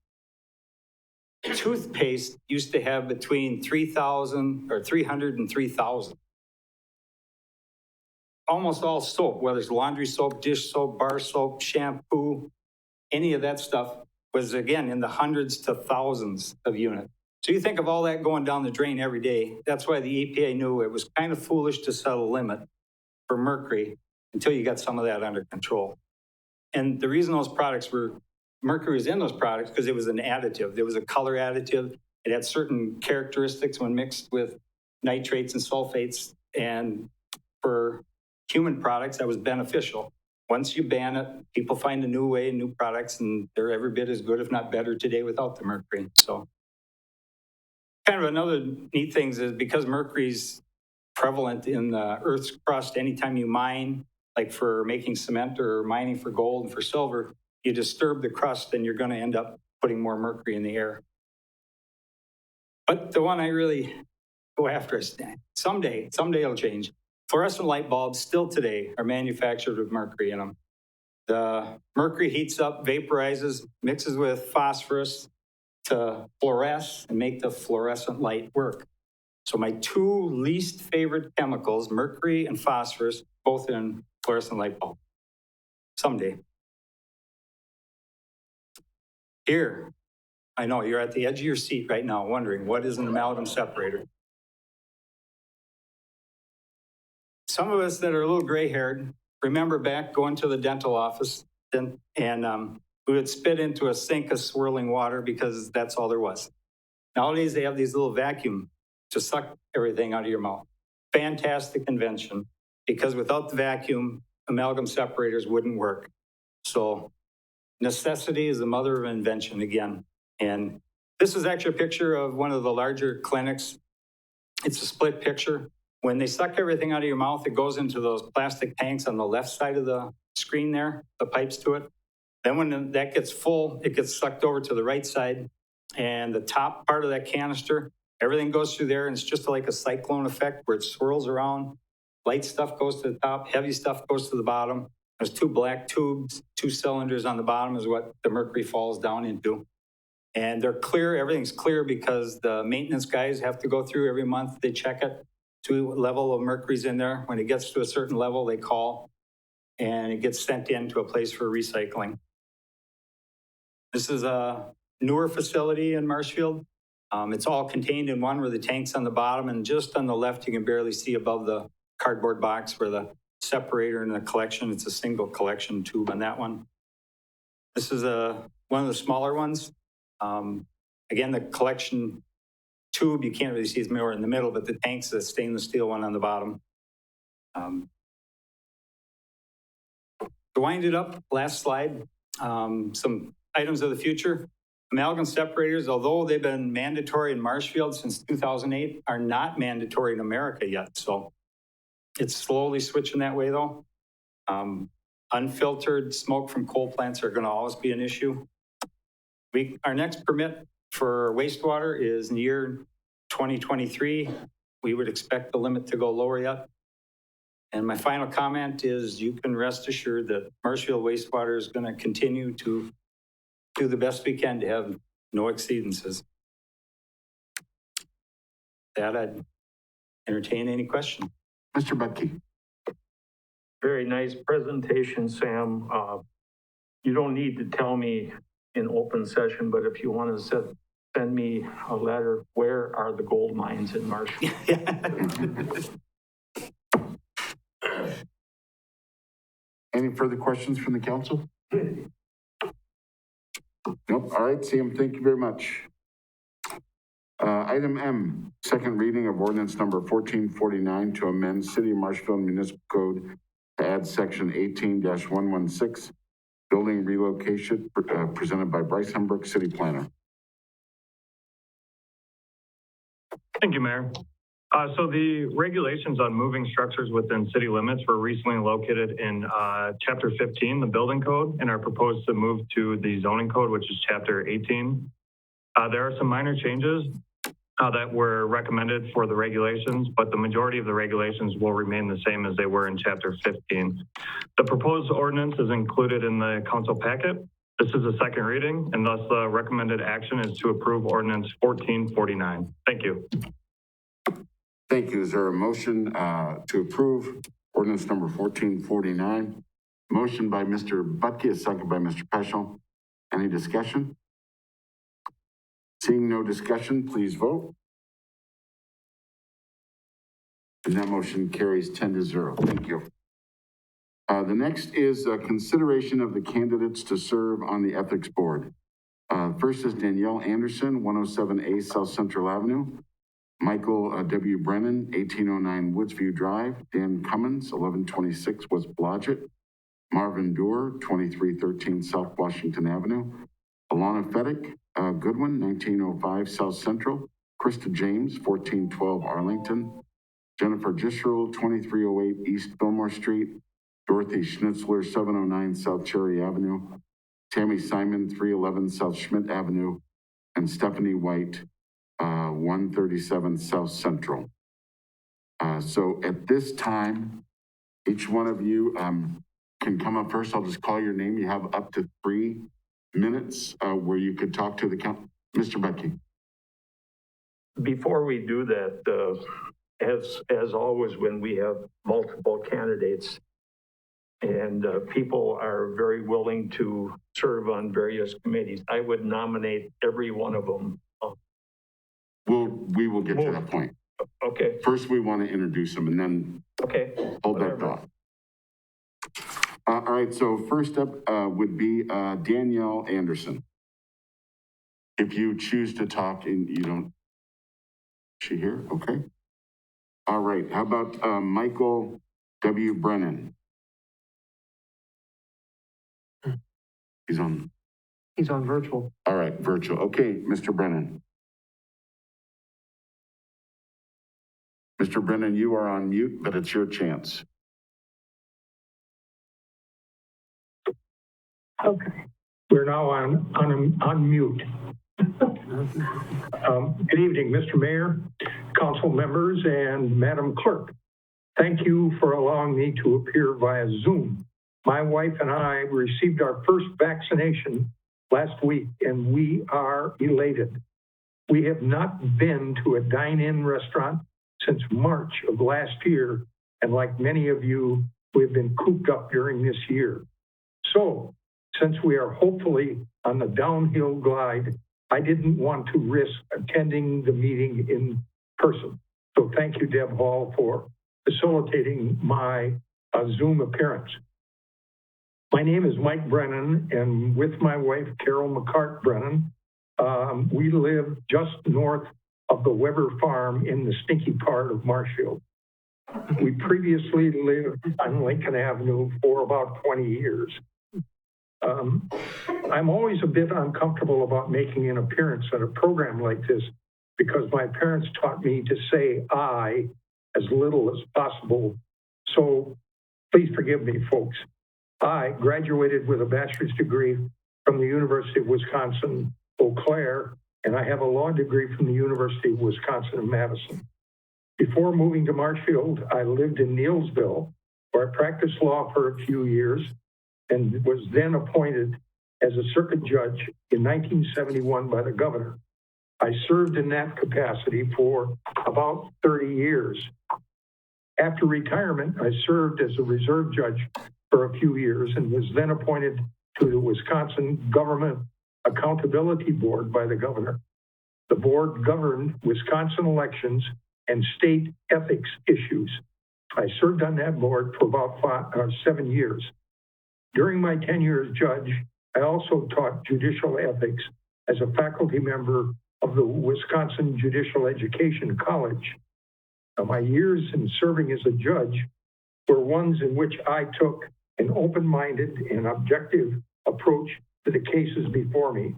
Toothpaste used to have between 3,000 or 300 and 3,000. Almost all soap, whether it's laundry soap, dish soap, bar soap, shampoo, any of that stuff was, again, in the hundreds to thousands of units. So you think of all that going down the drain every day. That's why the EPA knew it was kind of foolish to set a limit for mercury until you got some of that under control. And the reason those products were, mercury was in those products because it was an additive. There was a color additive. It had certain characteristics when mixed with nitrates and sulfates. And for human products, that was beneficial. Once you ban it, people find a new way, new products, and they're every bit as good, if not better today without the mercury. So kind of another neat thing is because mercury's prevalent in the Earth's crust, anytime you mine, like for making cement or mining for gold and for silver, you disturb the crust and you're going to end up putting more mercury in the air. But the one I really go after is someday it'll change. Fluorescent light bulbs still today are manufactured with mercury in them. The mercury heats up, vaporizes, mixes with phosphorus to fluoresce and make the fluorescent light work. So my 2 least favorite chemicals, mercury and phosphorus, both in fluorescent light bulb. Someday. Here, I know you're at the edge of your seat right now wondering, what is an amalgam separator? Some of us that are a little gray-haired remember back going to the dental office and we would spit into a sink of swirling water because that's all there was. Nowadays, they have these little vacuum to suck everything out of your mouth. Fantastic invention, because without the vacuum, amalgam separators wouldn't work. So necessity is the mother of invention again. And this is actually a picture of one of the larger clinics. It's a split picture. When they suck everything out of your mouth, it goes into those plastic tanks on the left side of the screen there, the pipes to it. Then when that gets full, it gets sucked over to the right side. And the top part of that canister, everything goes through there, and it's just like a cyclone effect where it swirls around. Light stuff goes to the top, heavy stuff goes to the bottom. There's 2 black tubes, 2 cylinders on the bottom is what the mercury falls down into. And they're clear, everything's clear because the maintenance guys have to go through every month. They check it to what level of mercury's in there. When it gets to a certain level, they call, and it gets sent into a place for recycling. This is a newer facility in Marshfield. It's all contained in one where the tank's on the bottom, and just on the left, you can barely see above the cardboard box where the separator and the collection, it's a single collection tube on that one. This is one of the smaller ones. Again, the collection tube, you can't really see it's more in the middle, but the tank's a stainless steel one on the bottom. To wind it up, last slide, some items of the future. Amalgam separators, although they've been mandatory in Marshfield since 2008, are not mandatory in America yet. So it's slowly switching that way though. Unfiltered smoke from coal plants are going to always be an issue. Our next permit for wastewater is in the year 2023. We would expect the limit to go lower yet. And my final comment is you can rest assured that Marshfield wastewater is going to continue to do the best we can to have no exceedances. That I'd entertain any question. Mr. Bucky. Very nice presentation, Sam. You don't need to tell me in open session, but if you want to send me a letter, where are the gold mines in Marshfield? Any further questions from the council? Nope. All right, Sam, thank you very much. Item M, second reading of ordinance number 1449 to amend City of Marshfield Municipal Code to add section 18-116, building relocation, presented by Bryce Hembrook, City Planner. Thank you, Mayor. So the regulations on moving structures within city limits were recently located in Chapter 15, the building code, and are proposed to move to the zoning code, which is Chapter 18. There are some minor changes that were recommended for the regulations, but the majority of the regulations will remain the same as they were in Chapter 15. The proposed ordinance is included in the council packet. This is a second reading, and thus the recommended action is to approve Ordinance 1449. Thank you. Thank you. Is there a motion to approve ordinance number 1449? Motion by Mr. Butke, a second by Mr. Peschel. Any discussion? Seeing no discussion, please vote. And that motion carries 10-0. Thank you. The next is consideration of the candidates to serve on the Ethics Board. First is Danielle Anderson, 107A South Central Avenue. Michael W. Brennan, 1809 Woodsview Drive. Dan Cummins, 1126 West Blodgett. Marvin Doer, 2313 South Washington Avenue. Alana Fedek, Goodwin, 1905 South Central. Krista James, 1412 Arlington. Jennifer Gisherl, 2308 East Fillmore Street. Dorothy Schnitzler, 709 South Cherry Avenue. Tammy Simon, 311 South Schmidt Avenue. And Stephanie White, 137 South Central. So at this time, each one of you can come up first. I'll just call your name. You have up to 3 minutes where you could talk to the council. Mr. Bucky. Before we do that, as always, when we have multiple candidates and people are very willing to serve on various committees, I would nominate every one of them. We will get to that point. Okay. First, we want to introduce them and then hold that thought. All right, so first up would be Danielle Anderson. If you choose to talk and you don't, is she here? Okay. All right, how about Michael W. Brennan? He's on virtual. All right, virtual. Okay, Mr. Brennan. Mr. Brennan, you are on mute, but it's your chance. Okay, we're now on mute. Good evening, Mr. Mayor, council members, and Madam Clerk. Thank you for allowing me to appear via Zoom. My wife and I received our first vaccination last week, and we are elated. We have not been to a dine-in restaurant since March of last year, and like many of you, we've been cooped up during this year. So, since we are hopefully on the downhill glide, I didn't want to risk attending the meeting in person. So thank you, Deb Hall, for facilitating my Zoom appearance. My name is Mike Brennan, and with my wife, Carol McCart Brennan, we live just north of the Weber Farm in the stinky part of Marshfield. We previously lived on Lincoln Avenue for about 20 years. I'm always a bit uncomfortable about making an appearance at a program like this because my parents taught me to say I as little as possible. So please forgive me, folks. I graduated with a bachelor's degree from the University of Wisconsin, Eau Claire, and I have a law degree from the University of Wisconsin in Madison. Before moving to Marshfield, I lived in Neillsville, where I practiced law for a few years and was then appointed as a circuit judge in 1971 by the governor. I served in that capacity for about 30 years. After retirement, I served as a reserve judge for a few years and was then appointed to the Wisconsin Government Accountability Board by the governor. The board governed Wisconsin elections and state ethics issues. I served on that board for about 7 years. During my tenure as judge, I also taught judicial ethics as a faculty member of the Wisconsin Judicial Education College. Now, my years in serving as a judge were ones in which I took an open-minded and objective approach to the cases before me.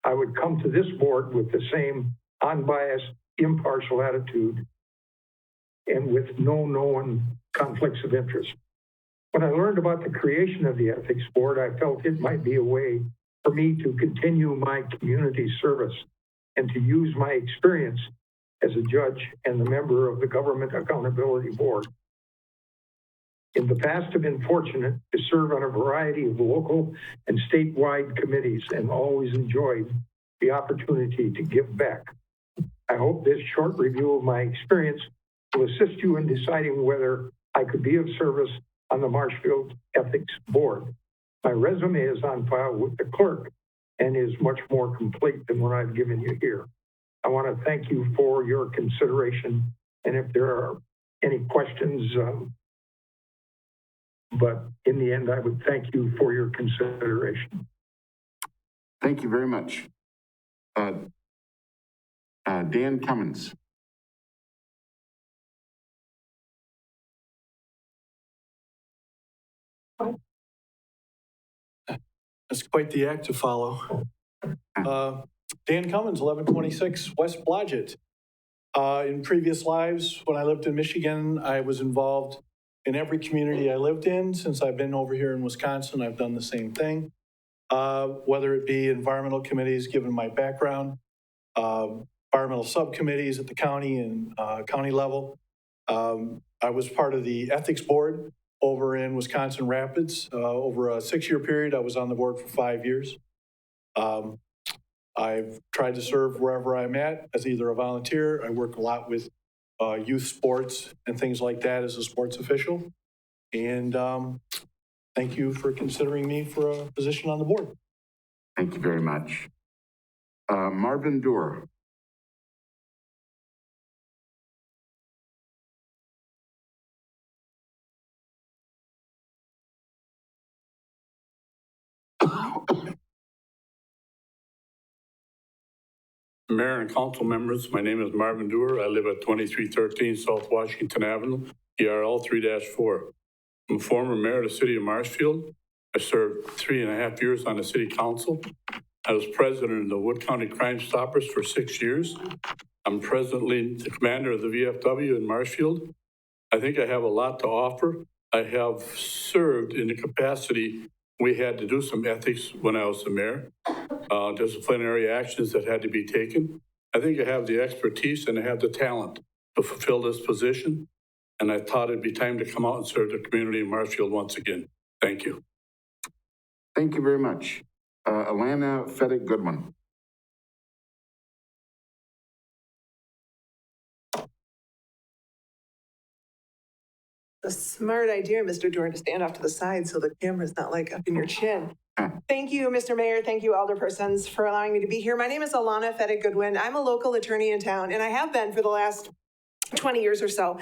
I would come to this board with the same unbiased, impartial attitude and with no known conflicts of interest. When I learned about the creation of the Ethics Board, I felt it might be a way for me to continue my community service and to use my experience as a judge and the member of the Government Accountability Board. In the past, I've been fortunate to serve on a variety of local and statewide committees and always enjoyed the opportunity to give back. I hope this short review of my experience will assist you in deciding whether I could be of service on the Marshfield Ethics Board. My resume is on file with the clerk and is much more complete than what I've given you here. I want to thank you for your consideration, and if there are any questions, but in the end, I would thank you for your consideration. Thank you very much. Dan Cummins. That's quite the act to follow. Dan Cummins, 1126 West Blodgett. In previous lives, when I lived in Michigan, I was involved in every community I lived in. Since I've been over here in Wisconsin, I've done the same thing. Whether it be environmental committees, given my background, environmental subcommittees at the county and county level. I was part of the ethics board over in Wisconsin Rapids. Over a 6-year period, I was on the board for 5 years. I've tried to serve wherever I'm at as either a volunteer. I work a lot with youth sports and things like that as a sports official. And thank you for considering me for a position on the board. Thank you very much. Marvin Doer. Mayor and council members, my name is Marvin Doer. I live at 2313 South Washington Avenue, ERL 3-4. I'm a former mayor of the city of Marshfield. I served 3.5 years on the city council. I was president of the Wood County Crime Stoppers for 6 years. I'm presently the commander of the VFW in Marshfield. I think I have a lot to offer. I have served in the capacity we had to do some ethics when I was the mayor. Disciplinary actions that had to be taken. I think I have the expertise and I have the talent to fulfill this position. And I thought it'd be time to come out and serve the community in Marshfield once again. Thank you. Thank you very much. Alana Fedek Goodwin. A smart idea, Mr. Doer, to stand off to the side so the camera's not like up in your chin. Thank you, Mr. Mayor. Thank you, alderpersons, for allowing me to be here. My name is Alana Fedek Goodwin. I'm a local attorney in town, and I have been for the last 20 years or so.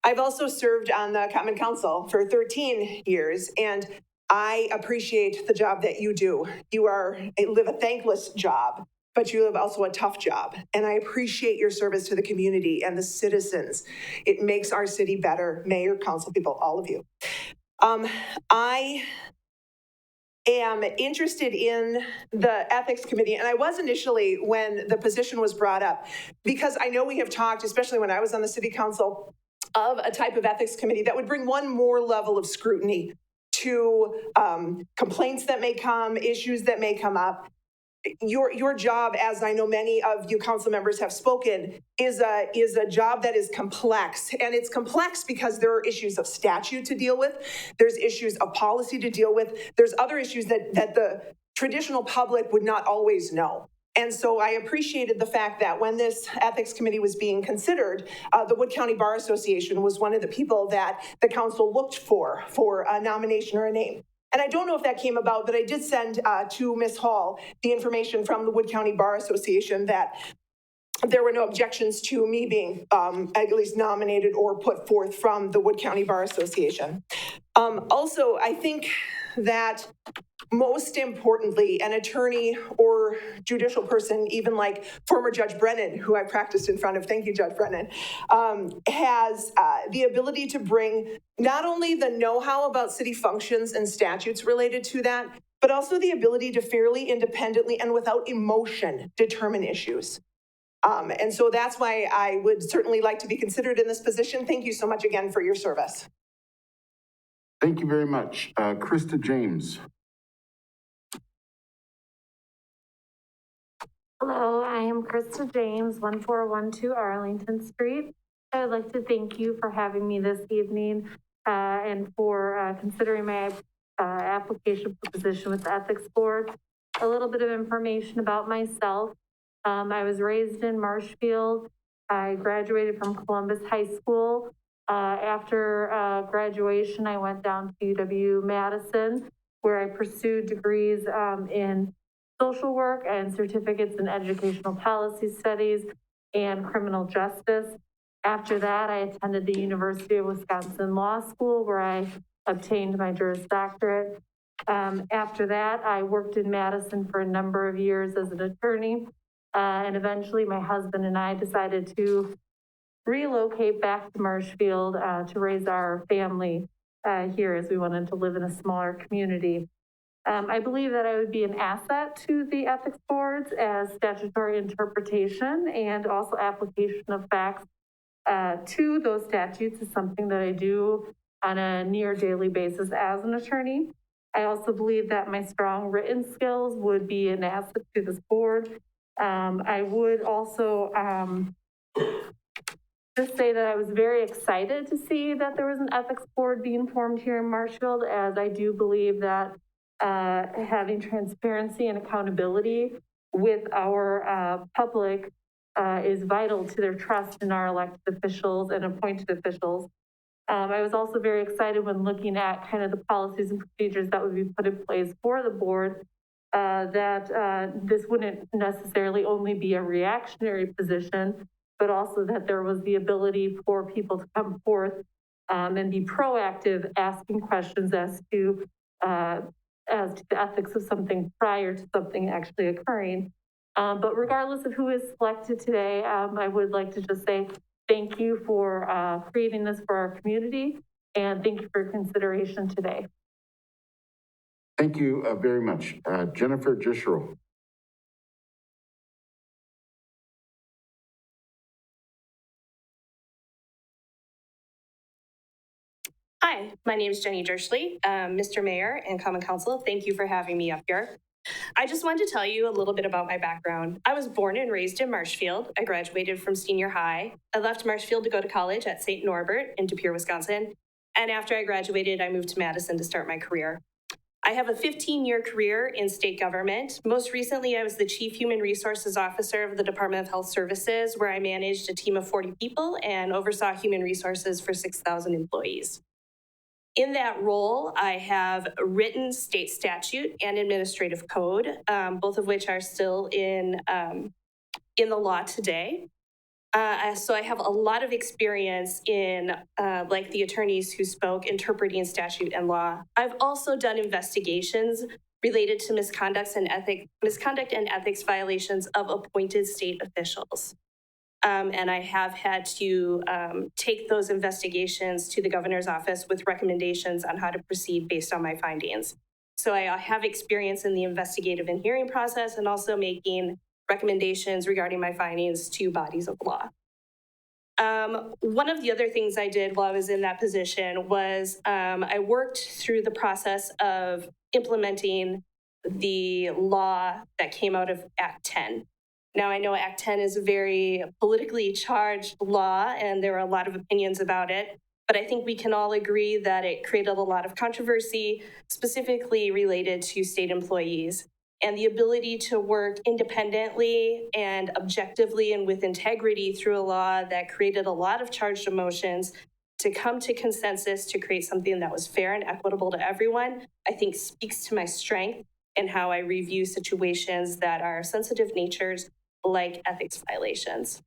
I've also served on the Common Council for 13 years, and I appreciate the job that you do. You live a thankless job, but you live also a tough job. And I appreciate your service to the community and the citizens. It makes our city better. Mayor, council people, all of you. I am interested in the ethics committee, and I was initially when the position was brought up, because I know we have talked, especially when I was on the city council, of a type of ethics committee that would bring one more level of scrutiny to complaints that may come, issues that may come up. Your job, as I know many of you council members have spoken, is a job that is complex. And it's complex because there are issues of statute to deal with. There's issues of policy to deal with. There's other issues that the traditional public would not always know. And so I appreciated the fact that when this ethics committee was being considered, the Wood County Bar Association was one of the people that the council looked for a nomination or a name. And I don't know if that came about, but I did send to Ms. Hall the information from the Wood County Bar Association that there were no objections to me being at least nominated or put forth from the Wood County Bar Association. Also, I think that most importantly, an attorney or judicial person, even like former Judge Brennan, who I practiced in front of, thank you, Judge Brennan, has the ability to bring not only the know-how about city functions and statutes related to that, but also the ability to fairly independently and without emotion determine issues. And so that's why I would certainly like to be considered in this position. Thank you so much again for your service. Thank you very much. Krista James. Hello, I am Krista James, 1412 Arlington Street. I would like to thank you for having me this evening and for considering my application for position with the Ethics Board. A little bit of information about myself. I was raised in Marshfield. I graduated from Columbus High School. After graduation, I went down to UW-Madison, where I pursued degrees in social work and certificates in educational policy studies and criminal justice. After that, I attended the University of Wisconsin Law School, where I obtained my Juris Doctorate. After that, I worked in Madison for a number of years as an attorney. And eventually my husband and I decided to relocate back to Marshfield to raise our family here, as we wanted to live in a smaller community. I believe that I would be an asset to the ethics boards as statutory interpretation and also application of facts to those statutes is something that I do on a near daily basis as an attorney. I also believe that my strong written skills would be an asset to this board. I would also just say that I was very excited to see that there was an ethics board being formed here in Marshfield, as I do believe that having transparency and accountability with our public is vital to their trust in our elected officials and appointed officials. I was also very excited when looking at kind of the policies and procedures that would be put in place for the board, that this wouldn't necessarily only be a reactionary position, but also that there was the ability for people to come forth and be proactive, asking questions as to the ethics of something prior to something actually occurring. But regardless of who is selected today, I would like to just say thank you for creating this for our community, and thank you for your consideration today. Thank you very much. Jennifer Jishro. Hi, my name is Jenny Derschley. Mr. Mayor and Common Council, thank you for having me up here. I just wanted to tell you a little bit about my background. I was born and raised in Marshfield. I graduated from senior high. I left Marshfield to go to college at St. Norbert in De Pere, Wisconsin. And after I graduated, I moved to Madison to start my career. I have a 15-year career in state government. Most recently, I was the Chief Human Resources Officer of the Department of Health Services, where I managed a team of 40 people and oversaw human resources for 6,000 employees. In that role, I have written state statute and administrative code, both of which are still in the law today. So I have a lot of experience in, like the attorneys who spoke, interpreting statute and law. I've also done investigations related to misconduct and ethics violations of appointed state officials. And I have had to take those investigations to the governor's office with recommendations on how to proceed based on my findings. So I have experience in the investigative and hearing process, and also making recommendations regarding my findings to bodies of law. One of the other things I did while I was in that position was I worked through the process of implementing the law that came out of Act 10. Now, I know Act 10 is a very politically charged law, and there are a lot of opinions about it, but I think we can all agree that it created a lot of controversy, specifically related to state employees. And the ability to work independently and objectively and with integrity through a law that created a lot of charged emotions to come to consensus to create something that was fair and equitable to everyone, I think speaks to my strength in how I review situations that are sensitive natures, like ethics violations.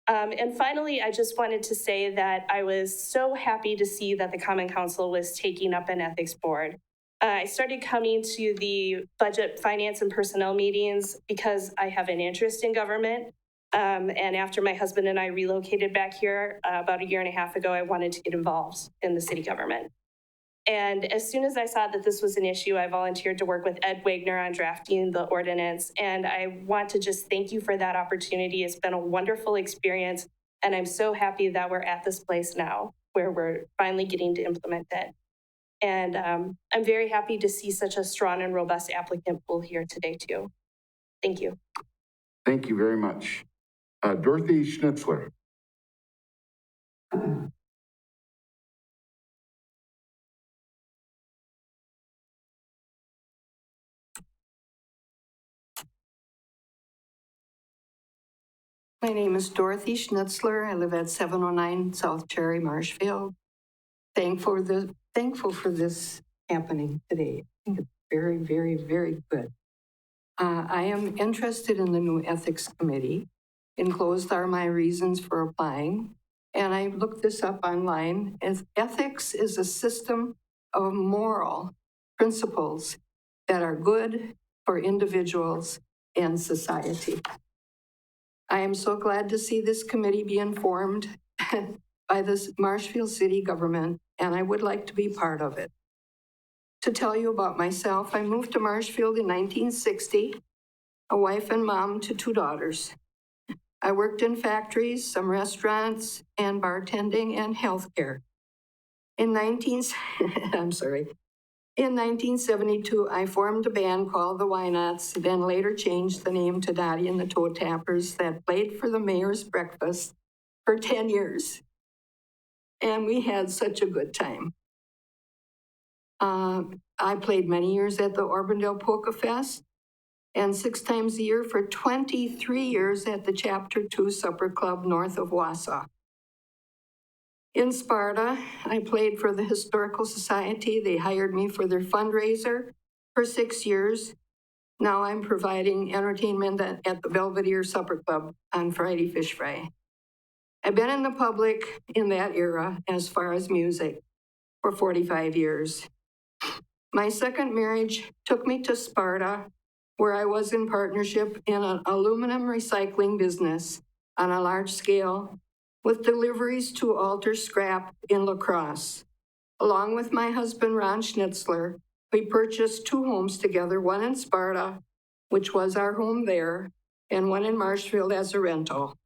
And finally, I just wanted to say that I was so happy to see that the Common Council was taking up an ethics board. I started coming to the budget, finance, and personnel meetings because I have an interest in government. And after my husband and I relocated back here about a year and a half ago, I wanted to get involved in the city government. And as soon as I saw that this was an issue, I volunteered to work with Ed Wagner on drafting the ordinance. And I want to just thank you for that opportunity. It's been a wonderful experience. And I'm so happy that we're at this place now where we're finally getting to implement it. And I'm very happy to see such a strong and robust applicant pool here today, too. Thank you. Thank you very much. Dorothy Schnitzler. My name is Dorothy Schnitzler. I live at 709 South Cherry, Marshfield. Thankful for this happening today. I think it's very, very, very good. I am interested in the new ethics committee. Enclosed are my reasons for applying. And I looked this up online. As ethics is a system of moral principles that are good for individuals and society. I am so glad to see this committee be informed by the Marshfield City government, and I would like to be part of it. To tell you about myself, I moved to Marshfield in 1960, a wife and mom to 2 daughters. I worked in factories, some restaurants, and bartending and healthcare. In 1972, I formed a band called the Why Nots, then later changed the name to Dottie and the Toe Tappers that played for the mayor's breakfast for 10 years. And we had such a good time. I played many years at the Auburndale Polka Fest and 6 times a year for 23 years at the Chapter 2 Supper Club north of Wausau. In Sparta, I played for the Historical Society. They hired me for their fundraiser for 6 years. Now I'm providing entertainment at the Belvedere Supper Club on Friday Fish Fry. I've been in the public in that era, as far as music, for 45 years. My second marriage took me to Sparta, where I was in partnership in an aluminum recycling business on a large scale, with deliveries to Alter Scrap in La Crosse. Along with my husband, Ron Schnitzler, we purchased 2 homes together, one in Sparta, which was our home there, and one in Marshfield as a rental.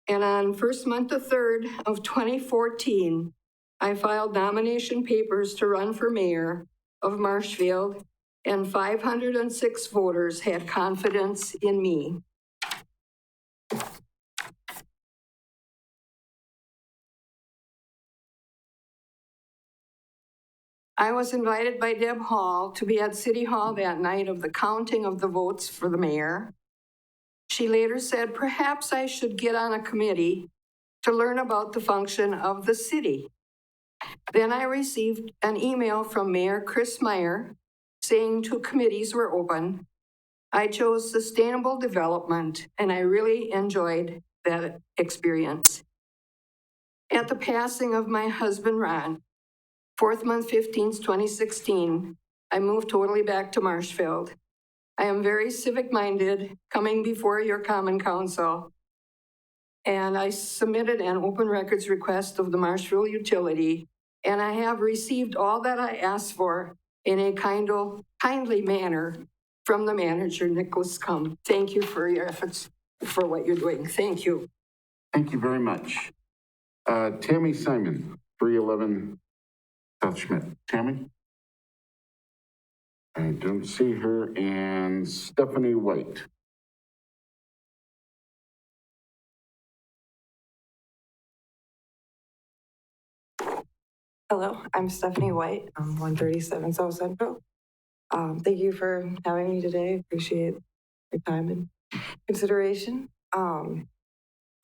And on first month to 3rd of 2014, I filed nomination papers to run for mayor of Marshfield, and 506 voters had confidence in me. I was invited by Deb Hall to be at City Hall that night of the counting of the votes for the mayor. She later said, perhaps I should get on a committee to learn about the function of the city. Then I received an email from Mayor Chris Meyer saying 2 committees were open. I chose sustainable development, and I really enjoyed that experience. At the passing of my husband, Ron, 4th month, 15th, 2016, I moved totally back to Marshfield. I am very civic-minded, coming before your common council, and I submitted an open records request of the Marshfield utility, and I have received all that I asked for in a kindly manner from the manager, Nicholas Cum. Thank you for your efforts, for what you're doing. Thank you. Thank you very much. Tammy Simon, 311 South Schmidt. Tammy? I don't see her. And Stephanie White. Hello, I'm Stephanie White. I'm 137 South Central. Thank you for having me today. Appreciate your time and consideration.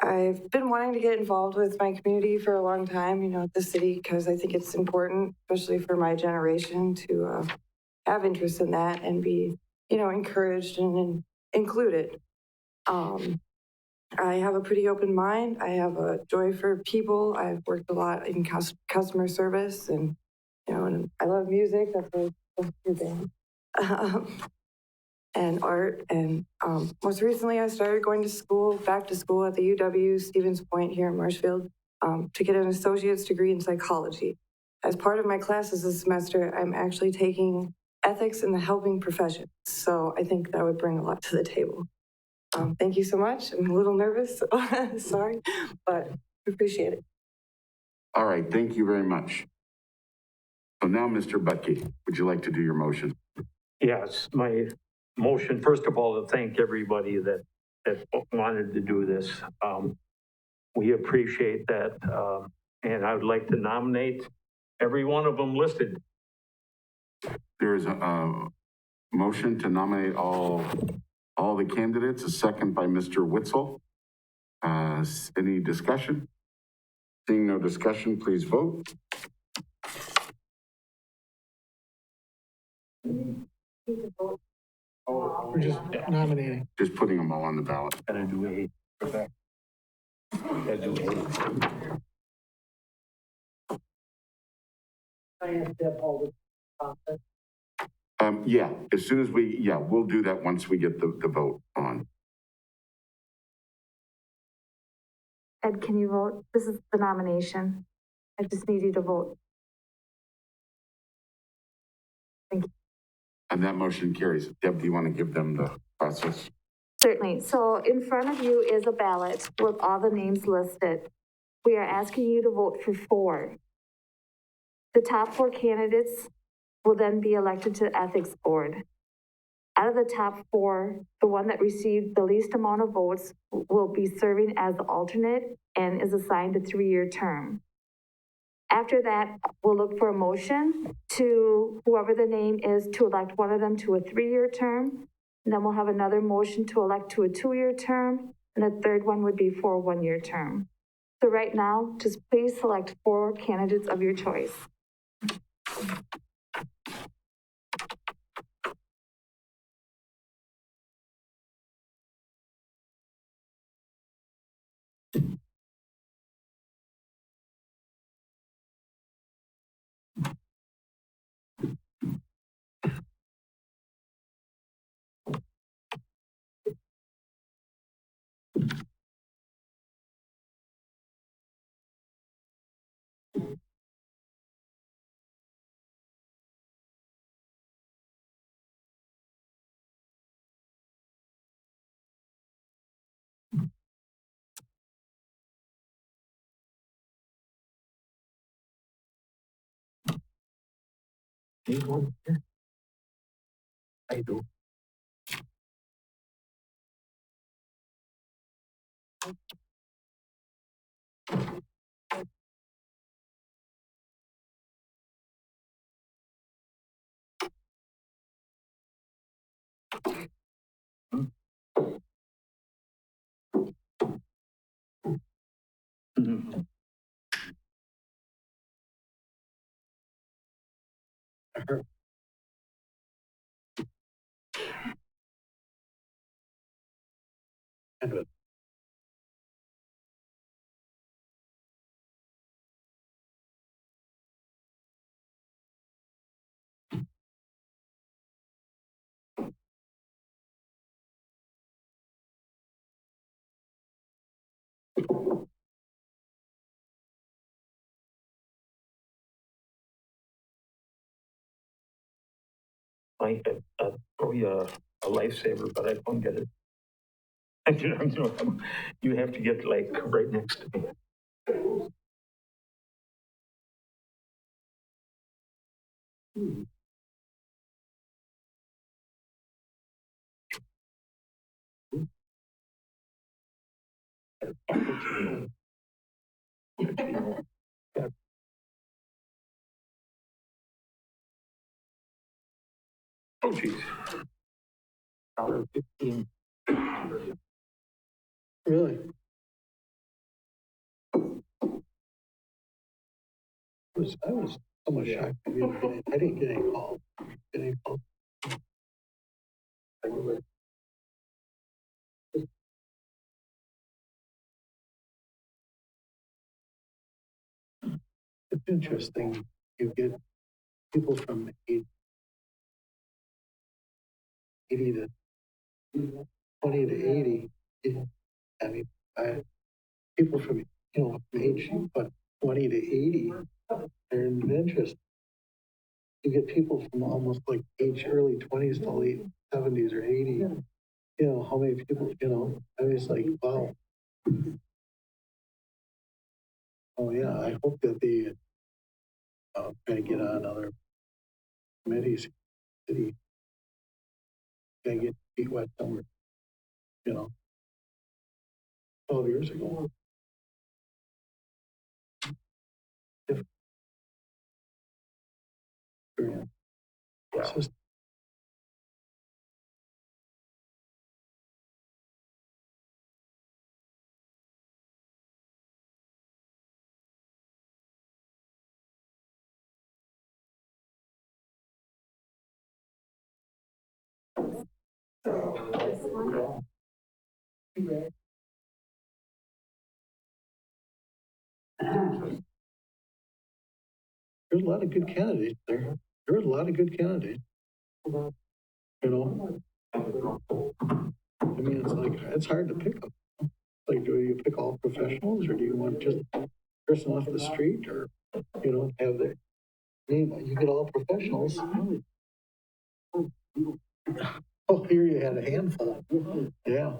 I've been wanting to get involved with my community for a long time, the city, because I think it's important, especially for my generation, to have interest in that and be, encouraged and included. I have a pretty open mind. I have a joy for people. I've worked a lot in customer service, and and I love music. That's what I do. And art. And most recently, I started going back to school at the UW Stevens Point here in Marshfield to get an associate's degree in psychology. As part of my classes this semester, I'm actually taking ethics in the helping profession. So I think that would bring a lot to the table. Thank you so much. I'm a little nervous, sorry, but appreciate it. All right, thank you very much. So now, Mr. Butke, would you like to do your motion? Yes, my motion, first of all, to thank everybody that that wanted to do this. We appreciate that. And I would like to nominate every one of them listed. There is a motion to nominate all the candidates, a second by Mr. Witzel. Any discussion? Seeing no discussion, please vote. We're just nominating. Just putting them all on the ballot. Gotta do eight. Gotta do eight. Yeah, as soon as we'll do that once we get the vote on. Ed, can you vote? This is the nomination. I just need you to vote. Thank you. And that motion carries. Deb, do you want to give them the process? Certainly. So in front of you is a ballot with all the names listed. We are asking you to vote for 4. The top 4 candidates will then be elected to the Ethics Board. Out of the top 4, the one that received the least amount of votes will be serving as the alternate and is assigned a 3-year term. After that, we'll look for a motion to whoever the name is to elect one of them to a 3-year term. And then we'll have another motion to elect to a 2-year term. And the third one would be for a 1-year term. So right now, just please select 4 candidates of your choice. Anyone? I do. Mm-hmm. I throw you a lifesaver, but I don't get it. You have to get like right next to me. Oh, geez. $1.15. Really? I was somewhat shocked. I didn't get any call. It's interesting. You get people from 80 to 20 to 80. I mean, people from, from age, but 20 to 80, they're in interest. You get people from almost like age early 20s to late 70s or 80. How many people, I mean, it's like, wow. Oh, yeah, I hope that they try to get on other committees. City, gotta get feet wet somewhere, 12 years ago. Yeah. There's a lot of good candidates there. There's a lot of good candidates. You know, I mean, it's like, it's hard to pick them. Like, do you pick all professionals, or do you want just a person off the street, or, you know, have the name, you get all professionals. Oh, here you had a handful. Yeah.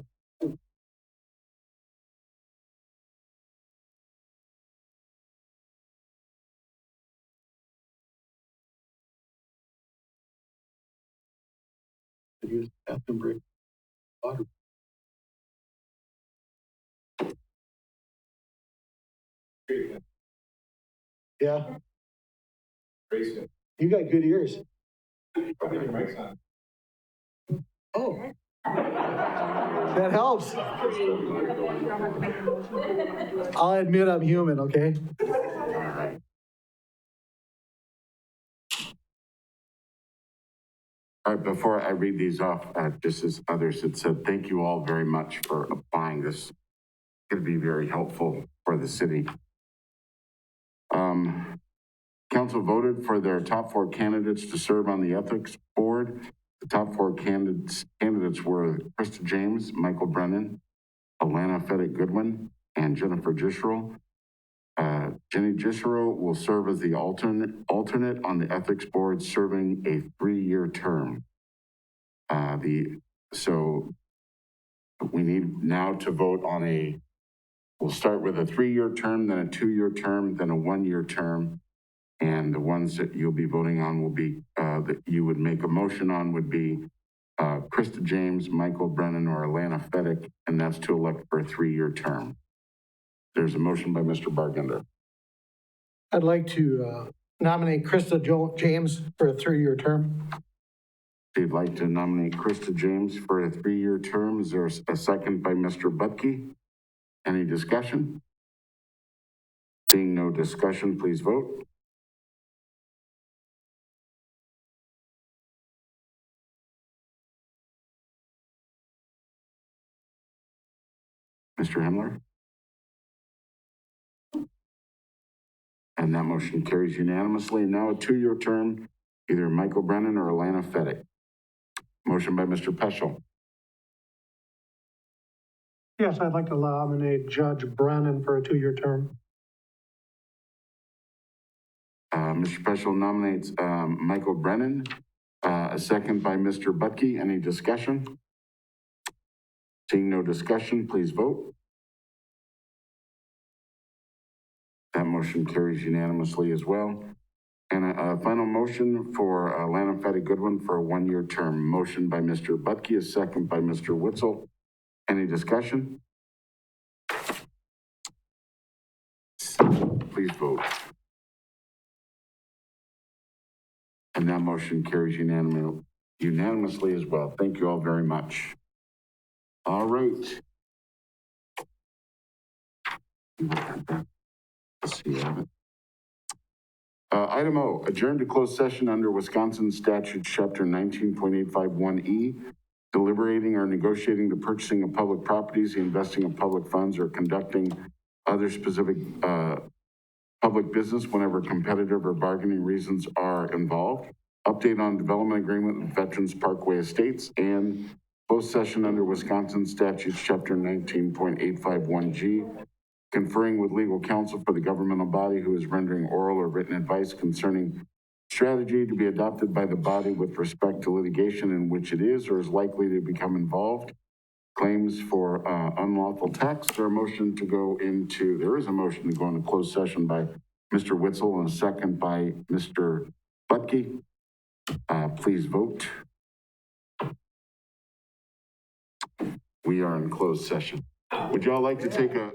Use bathroom break water. Yeah. You got good ears. Oh. That helps. I'll admit I'm human, okay? All right, before I read these off, just as others had said, thank you all very much for applying this. It's going to be very helpful for the city. Council voted for their top 4 candidates to serve on the ethics board. The top 4 candidates were Krista James, Michael Brennan, Alana Fedek Goodwin, and Jennifer Gisherell. Jenny Gisherell will serve as the alternate on the ethics board, serving a 3-year term. So we need now to vote on we'll start with a 3-year term, then a 2-year term, then a 1-year term. And the ones that you'll be voting on will be, that you would make a motion on would be Krista James, Michael Brennan, or Alana Fedek, and that's to elect for a 3-year term. There's a motion by Mr. Bargender. I'd like to nominate Krista James for a 3-year term. If you'd like to nominate Krista James for a 3-year term, is there a second by Mr. Butke? Any discussion? Seeing no discussion, please vote. Mr. Himmler? And that motion carries unanimously. Now a 2-year term, either Michael Brennan or Alana Fedek. Motion by Mr. Peschel. Yes, I'd like to nominate Judge Brennan for a 2-year term. Mr. Peschel nominates Michael Brennan. A second by Mr. Butke. Any discussion? Seeing no discussion, please vote. That motion carries unanimously as well. And a final motion for Alana Fedek Goodwin for a 1-year term. Motion by Mr. Butke, a second by Mr. Witzel. Any discussion? Please vote. And that motion carries unanimously as well. Thank you all very much. All right. Let's see. Item O, adjourn to closed session under Wisconsin Statute Chapter 19.851E, deliberating or negotiating the purchasing of public properties, the investing of public funds, or conducting other specific public business whenever competitive or bargaining reasons are involved. Update on development agreement with Veterans Parkway Estates, and closed session under Wisconsin Statutes Chapter 19.851G, conferring with legal counsel for the governmental body who is rendering oral or written advice concerning strategy to be adopted by the body with respect to litigation in which it is or is likely to become involved, claims for unlawful tax. There is a motion to go into closed session by Mr. Witzel and a second by Mr. Butke. Please vote. We are in closed session. Would y'all like to take a